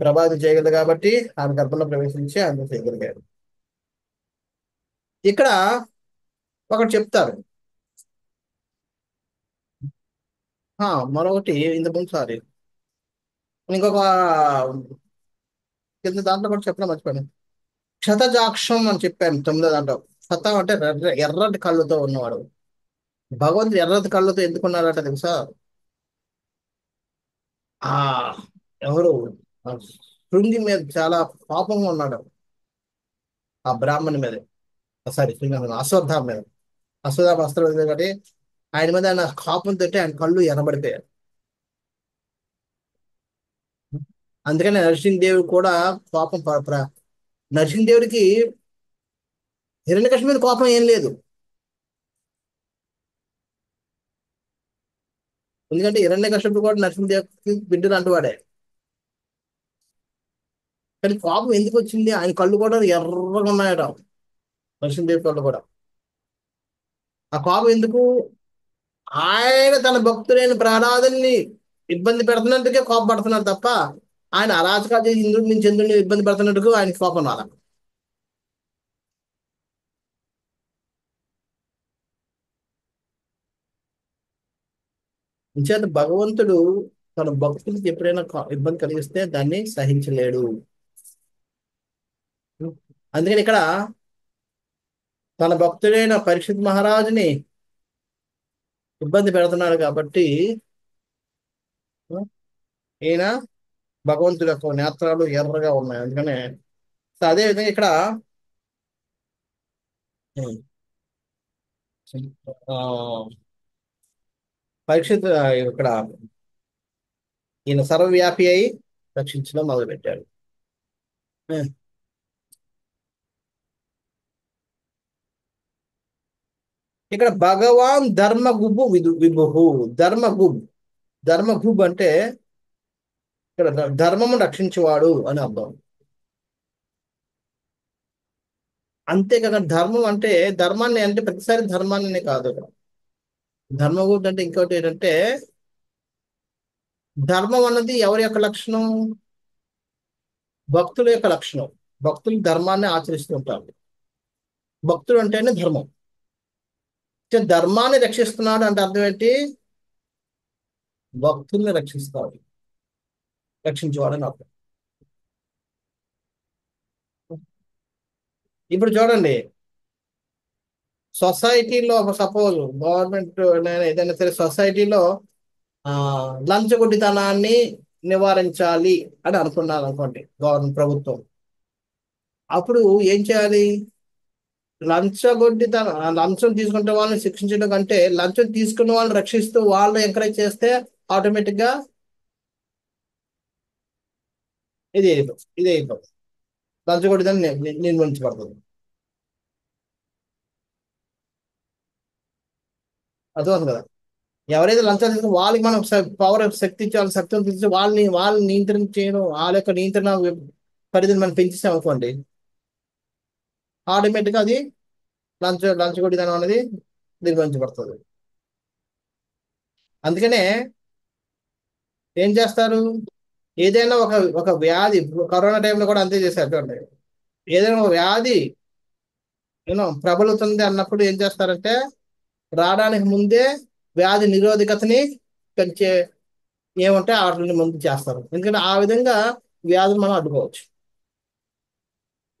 ప్రభావితం చేయగలదు కాబట్టి ఆయన గర్భంలో ప్రవేశించి ఆయన చేయగలిగాడు. ఇక్కడ ఒకటి చెప్తారు, మరొకటి ఇంతకుముందు సారి ఇంకొక కింద దాంట్లో కూడా చెప్పడం మర్చిపోయాను. క్షతజాక్షం అని చెప్పాను 9వ దాంట్లో. క్షతం అంటే ఎర్రటి కళ్ళుతో ఉన్నవాడు. భగవంతుడు ఎర్రటి కళ్ళుతో ఎందుకున్నారట తెలుసా? ఆ ఎవరు శృంగి మీద చాలా పాపంగా ఉన్నాడు, ఆ బ్రాహ్మణి మీద, సారీ అశ్వత్థామ మీద. అశ్వత్థామ అస్త్రం కాబట్టి ఆయన మీద ఆయన కోపం తోటి ఆయన కళ్ళు ఎర్రబడిపోయారు. అందుకని నరసింహదేవుడు కూడా కోపం నరసింహదేవుడికి హిరణ్యకశిపుడి మీద కోపం ఏం లేదు, ఎందుకంటే హిరణ్యకశిపుడు కూడా నరసింహదేవుడికి బిడ్డలు అంటువాడే. కానీ కోపం ఎందుకు వచ్చింది? ఆయన కళ్ళు కూడా ఎర్రగా ఉన్నాయట, నరసింహదేవి కళ్ళు కూడా. ఆ కోపం ఎందుకు? ఆయన తన భక్తులైన ప్రహ్లాదుని ఇబ్బంది పెడుతున్నందుకే కోపపడుతున్నారు తప్ప ఆయన అరాచకాలు చేసి ఇంద్రుడిని చంద్రుడిని ఇబ్బంది పెడుతున్నట్టుకు ఆయన కోపం రాల. ఇంచేత భగవంతుడు తన భక్తులకి ఎప్పుడైనా ఇబ్బంది కలిగిస్తే దాన్ని సహించలేడు. అందుకని ఇక్కడ తన భక్తుడైన పరీక్షిత్ మహారాజుని ఇబ్బంది పెడుతున్నాడు కాబట్టి ఈయన భగవంతుడి యొక్క నేత్రాలు ఎర్రగా ఉన్నాయి. అందుకనే సో అదే విధంగా ఇక్కడ ఆ, పరీక్షిత్ ఇక్కడ ఈయన సర్వవ్యాపి అయి రక్షించడం మొదలుపెట్టాడు. ఇక్కడ భగవాన్ ధర్మగుబు విభు ధర్మగుబ్. ధర్మగుబ్ అంటే ఇక్కడ ధర్మము రక్షించేవాడు అని అర్థం. అంతేకాక ధర్మం అంటే ధర్మాన్ని అంటే ప్రతిసారి ధర్మాన్ని కాదు. ధర్మగుబ్ అంటే ఇంకోటి ఏంటంటే ధర్మం అన్నది ఎవరి యొక్క లక్షణం? భక్తుల యొక్క లక్షణం. భక్తులు ధర్మాన్ని ఆచరిస్తూ ఉంటారు. భక్తుడు అంటేనే ధర్మం. ధర్మాన్ని రక్షిస్తున్నాడు అంటే అర్థం ఏంటి? భక్తుల్ని రక్షిస్తాడు, రక్షించేవాడని అర్థం. ఇప్పుడు చూడండి, సొసైటీలో సపోజ్ గవర్నమెంట్ ఏదైనా సరే సొసైటీలో లంచగొడ్డితనాన్ని నివారించాలి అని అనుకున్నారు అనుకోండి గవర్నమెంట్ ప్రభుత్వం. అప్పుడు ఏం చేయాలి? లంచం తీసుకుంటే వాళ్ళని శిక్షించడం కంటే లంచం తీసుకున్న వాళ్ళని రక్షిస్తూ వాళ్ళని ఎంకరేజ్ చేస్తే ఆటోమేటిక్ గా ఇది అయిపోతుంది. లంచగొడ్డితనం నిర్మించబడుతుంది. అర్థం కదా? ఎవరైతే లంచాలు తీసుకుని వాళ్ళకి మనం పవర్ శక్తి ఇచ్చి వాళ్ళ శక్తిని తీసి వాళ్ళని నియంత్రణ చేయడం, వాళ్ళ యొక్క నియంత్రణ పరిధిని మనం పెంచేసాం అనుకోండి, ఆటోమేటిక్గా అది లంచగొడ్డితనం అనేది నిర్వహించబడుతుంది. అందుకనే ఏం చేస్తారు? ఏదైనా ఒక వ్యాధి, కరోనా టైంలో కూడా అంతే చేశారు చూడండి. ఏదైనా ఒక వ్యాధి ప్రబలుతుంది అన్నప్పుడు ఏం చేస్తారంటే రావడానికి ముందే వ్యాధి నిరోధకతని పెంచే ఏమంటే వాటిని ముందు చేస్తారు. ఎందుకంటే ఆ విధంగా వ్యాధులు మనం అడ్డుకోవచ్చు.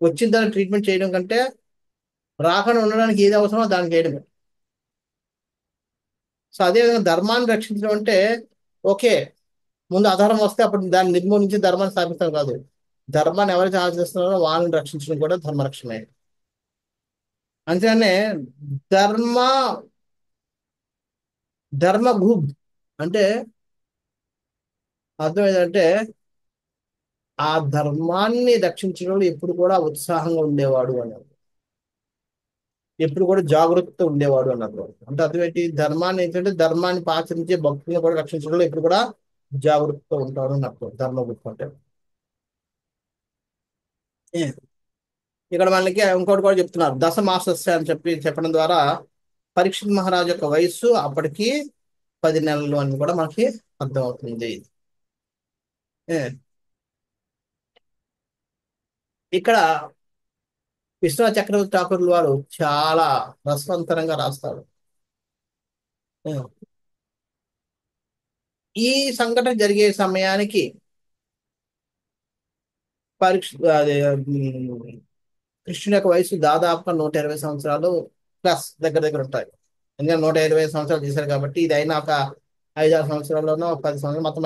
వచ్చిన దాన్ని ట్రీట్మెంట్ చేయడం కంటే రాకుండా ఉండడానికి ఏది అవసరమో దానికి చేయడమే. సో అదేవిధంగా ధర్మాన్ని రక్షించడం అంటే ఓకే, ముందు అధర్మం వస్తే అప్పుడు దాన్ని నిర్మూలించి ధర్మాన్ని స్థాపిస్తాం కాదు. ధర్మాన్ని ఎవరైతే ఆచరిస్తున్నారో వాళ్ళని రక్షించడం కూడా ధర్మరక్షణే. అంతేగానే ధర్మగుబ్ అంటే అర్థం ఏంటంటే ఆ ధర్మాన్ని రక్షించడంలో ఎప్పుడు కూడా ఉత్సాహంగా ఉండేవాడు అన్నారు, ఎప్పుడు కూడా జాగ్రత్త ఉండేవాడు అన్నారు. అంటే అర్థం ఏంటి? ధర్మాన్ని ఏంటంటే ధర్మాన్ని ఆచరించే భక్తులను కూడా రక్షించడంలో ఎప్పుడు కూడా జాగ్రత్త ఉంటాడు అని అర్థం ధర్మగుప్త అంటే. ఇక్కడ మనకి ఇంకోటి కూడా చెప్తున్నారు, దశ మాసస్య అని చెప్పడం ద్వారా పరీక్షిత్ మహారాజు యొక్క వయస్సు అప్పటికి 10 నెలలు అని కూడా మనకి అర్థమవుతుంది. ఇక్కడ విశ్వనాథ్ చక్రవర్తి ఠాకూర్లు వారు చాలా రసవంతరంగా రాస్తారు. ఈ సంఘటన జరిగే సమయానికి కృష్ణుని యొక్క వయసు దాదాపుగా 120 సంవత్సరాలు ప్లస్ దగ్గర దగ్గర ఉంటాయి. ఎందుకంటే 120 సంవత్సరాలు చేశారు కాబట్టి ఇది అయినా ఒక 5-6 సంవత్సరాల్లోనో 10 సంవత్సరాలు మొత్తం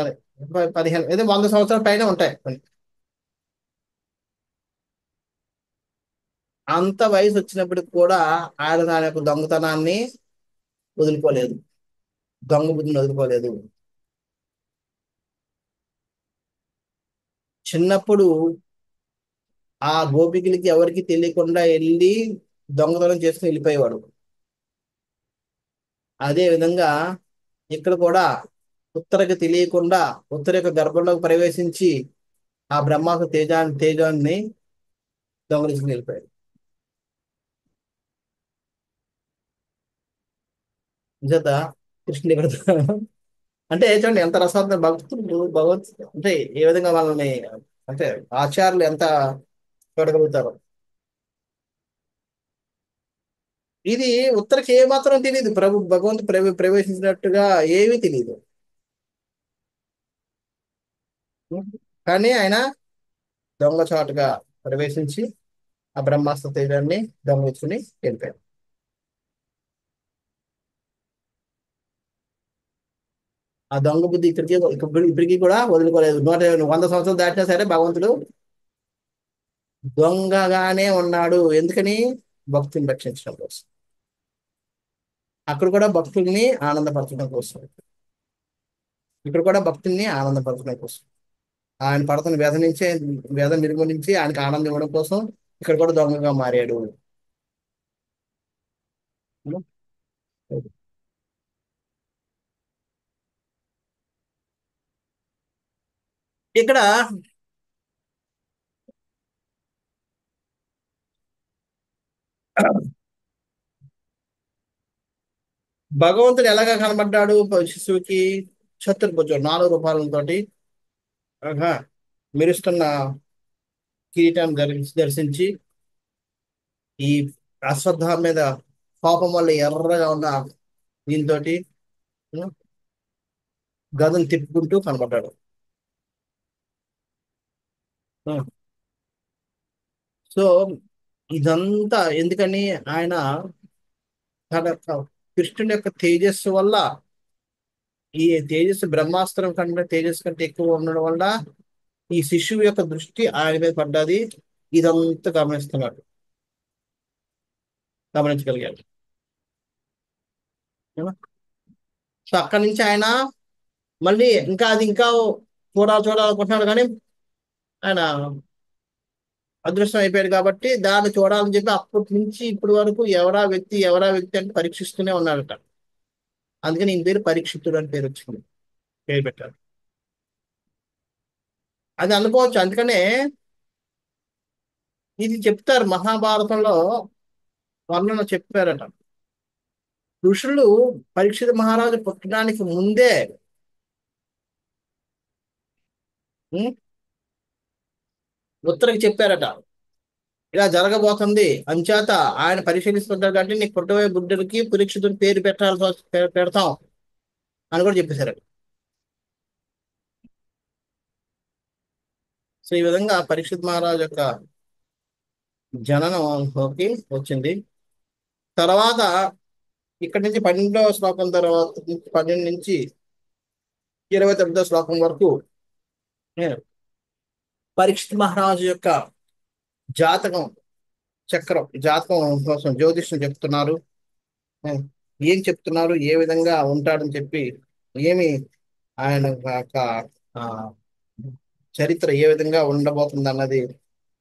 15 ఏదో 100 సంవత్సరాల పైన ఉంటాయి. అంత వయసు వచ్చినప్పటికి కూడా ఆయన దాని యొక్క దొంగతనాన్ని వదులుకోలేదు, దొంగ బుద్ధిని వదులుకోలేదు. చిన్నప్పుడు ఆ గోపికలకి ఎవరికి తెలియకుండా వెళ్ళి దొంగతనం చేసుకుని వెళ్ళిపోయేవాడు. అదే విధంగా ఇక్కడ కూడా ఉత్తరకి తెలియకుండా ఉత్తర యొక్క గర్భంలోకి ప్రవేశించి ఆ బ్రహ్మాకు తేజాన్ని దొంగలించుకుని వెళ్ళిపోయాడు. నిజత కృష్ణుడు ఇక్కడ అంటే చూడండి ఎంత రసవంతం భక్తులు అంటే ఏ విధంగా వాళ్ళని అంటే ఆచార్యులు ఎంత చూడగలుగుతారు. ఇది ఉత్తరకి ఏమాత్రం తెలియదు, భగవంతుడు ప్రవేశించినట్టుగా ఏమీ తెలియదు. కానీ ఆయన దొంగచాటుగా ప్రవేశించి ఆ బ్రహ్మాస్త్ర తేజాన్ని దొంగిలించుకుని వెళ్ళిపోయాడు. ఆ దొంగ బుద్ధి ఇప్పటికీ కూడా వదులుకోలేదు. 100 సంవత్సరాలు దాటినా సరే భగవంతుడు దొంగగానే ఉన్నాడు. ఎందుకని? భక్తుని రక్షించడం కోసం. అక్కడ కూడా భక్తుల్ని ఆనందపరచడం కోసం, ఇక్కడ కూడా భక్తుల్ని ఆనందపరచడం కోసం, ఆయన పడుతున్న వ్యధ నుంచే వ్యధ నిర్మూలించి ఆయనకి ఆనందం ఇవ్వడం కోసం ఇక్కడ కూడా దొంగగా మారాడు. ఇక్కడ భగవంతుడు ఎలాగా కనబడ్డాడు శిశువుకి? చతుర్భుజం 4 రూపాయలతోటి ఆహా, మెరుస్తున్న కిరీటాన్ని దర్శించి ఈ అశ్వత్థామ మీద కోపం వల్ల ఎర్రగా ఉన్న దీంతో గదను తిప్పుకుంటూ కనబడ్డాడు. సో ఇదంతా ఎందుకని? ఆయన తన కృష్ణుని యొక్క తేజస్సు వల్ల, ఈ తేజస్సు బ్రహ్మాస్త్రం కంటే తేజస్సు కంటే ఎక్కువ ఉండడం వల్ల ఈ శిశువు యొక్క దృష్టి ఆయన మీద పడ్డది. ఇదంతా గమనించగలిగాడు. ఏమో? సో అక్కడి నుంచి ఆయన మళ్ళీ ఇంకా చూడాలనుకుంటున్నాడు, కానీ ఆయన అదృష్టం అయిపోయాడు కాబట్టి దాన్ని చూడాలని చెప్పి అప్పటి నుంచి ఇప్పటి వరకు ఎవరా వ్యక్తి అని పరీక్షిస్తూనే ఉన్నాడట. అందుకని ఈయన పేరు పరీక్షితుడు అని పేరు పెట్టారు. అది అనుకోవచ్చు. అందుకనే ఇది చెప్తారు మహాభారతంలో, వర్ణన చెప్పారట. ఋషులు పరీక్షిత మహారాజు పుట్టడానికి ముందే ఉం, ఉత్తరకి చెప్పారట, ఇలా జరగబోతుంది అంచేత ఆయన పరిశీలిస్తుంటారు కాబట్టి నీకు పుట్టబోయే బిడ్డలకి పరీక్షితుని పేరు పెడతాం అని కూడా చెప్పేశారట. సో ఈ విధంగా పరీక్షిత్ మహారాజు యొక్క జననంలోకి వచ్చింది. తర్వాత ఇక్కడి నుంచి 12వ శ్లోకం తర్వాత 12 నుంచి 29వ శ్లోకం వరకు ఏ, పరీక్షిత్ మహారాజు యొక్క జాతకం జాతకం కోసం జ్యోతిష్యం చెప్తున్నారు. ఏ, ఏం చెప్తున్నారు, ఏ విధంగా ఉంటాడని చెప్పి, ఏమి ఆయన యొక్క ఆ, చరిత్ర ఏ విధంగా ఉండబోతుంది అన్నది,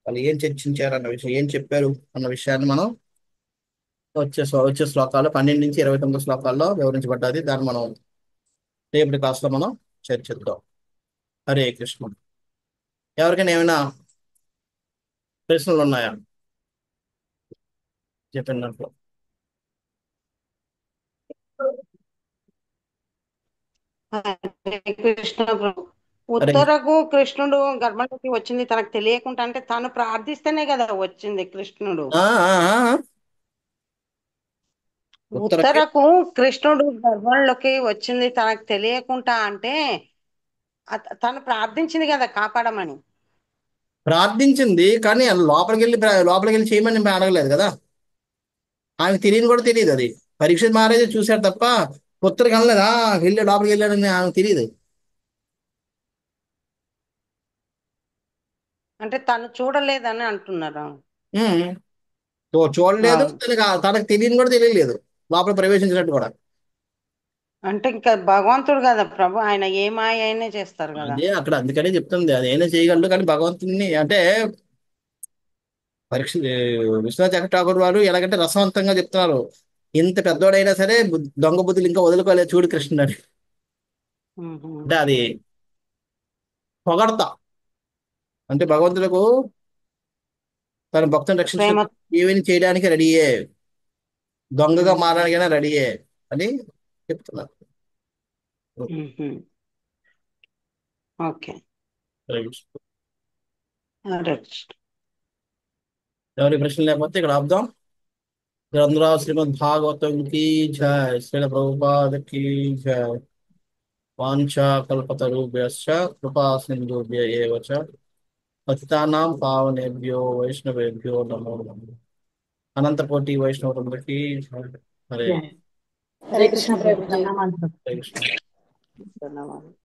వాళ్ళు ఏం చర్చించారు అన్న విషయం, ఏం చెప్పారు అన్న విషయాన్ని మనం వచ్చే శ్లోకాలు 12 నుంచి 29 శ్లోకాల్లో వివరించబడ్డది. దాన్ని మనం రేపటి క్లాస్లో మనం చర్చిద్దాం. హరే కృష్ణ. ఎవరికైనా ఏమైనా ప్రశ్నలు ఉన్నాయా చెప్పిన దాంట్లో? హరే కృష్ణ ప్రభు. హరే ఉత్తరకు కృష్ణుడు గర్భంలోకి వచ్చింది తనకు తెలియకుండా, అంటే తను ప్రార్థిస్తేనే కదా వచ్చింది కృష్ణుడు. ఆ, ఆ, ఆ, ఉత్తరకి ఉత్తరకు కృష్ణుడు గర్భంలోకి వచ్చింది తనకు తెలియకుండా, అంటే తను ప్రార్థించింది కదా కాపాడమని. ప్రార్థించింది, కానీ లోపలికి వెళ్ళి చేయమని నేను అడగలేదు కదా. ఆమెకు తెలియని కూడా తెలియదు అది. పరీక్షిత్ మహారాజే చూశాడు తప్ప ఉత్తరకి వెళ్ళలేదా, లోపలికి వెళ్ళాడని ఆమెకు తెలియదు. అంటే తను చూడలేదని అంటున్నారు. ఉమ్. చూడలేదు, అవును. తనకు తెలియని కూడా తెలియలేదు లోపల ప్రవేశించినట్టు కూడా. అంటే ఇంకా భగవంతుడు కదా ప్రభు, ఆయన ఏ మాయ అయినా చేస్తారు కదా. అదే అక్కడ అందుకనే చెప్తుంది, అది ఏమైనా చేయగలడు కానీ భగవంతుని అంటే విశ్వనాథ్ చక్ర ఠాకూర్ వారు ఎలాగంటే రసవంతంగా చెప్తున్నారు. ఇంత పెద్దోడైనా సరే దొంగ బుద్ధులు ఇంకా వదులుకోలేదు చూడు కృష్ణుడు అని. ఉహు. అంటే అది పొగడతా, అంటే భగవంతులకు తన భక్తుని రక్షించడం ప్రేమ. ఏమైనా చేయడానికి రెడీయే, దొంగగా ఉహు. మారడానికైనా రెడీయే అని చెప్తున్నారు. ఉహు. ఓకే. హరే కృష్ణ. ఎవరి ప్రశ్న లేకపోతే ఇక్కడ ఆపుదాం. గ్రంథరాజ్ శ్రీమద్ భాగవతం కీ జయ, శ్రీల ప్రభుపాద కీ జయ. వాంఛాకల్పతరుభ్యశ్చ కృపా సింధుభ్య ఏవ చ పతితానాం పావనేభ్యో వైష్ణవేభ్యో నమో నమః. అనంతకోటి వైష్ణవులందరికీ హరే హరే కృష్ణ ప్రభుజీ. ప్రణామాలు. హరే కృష్ణ. ప్రణామాలు.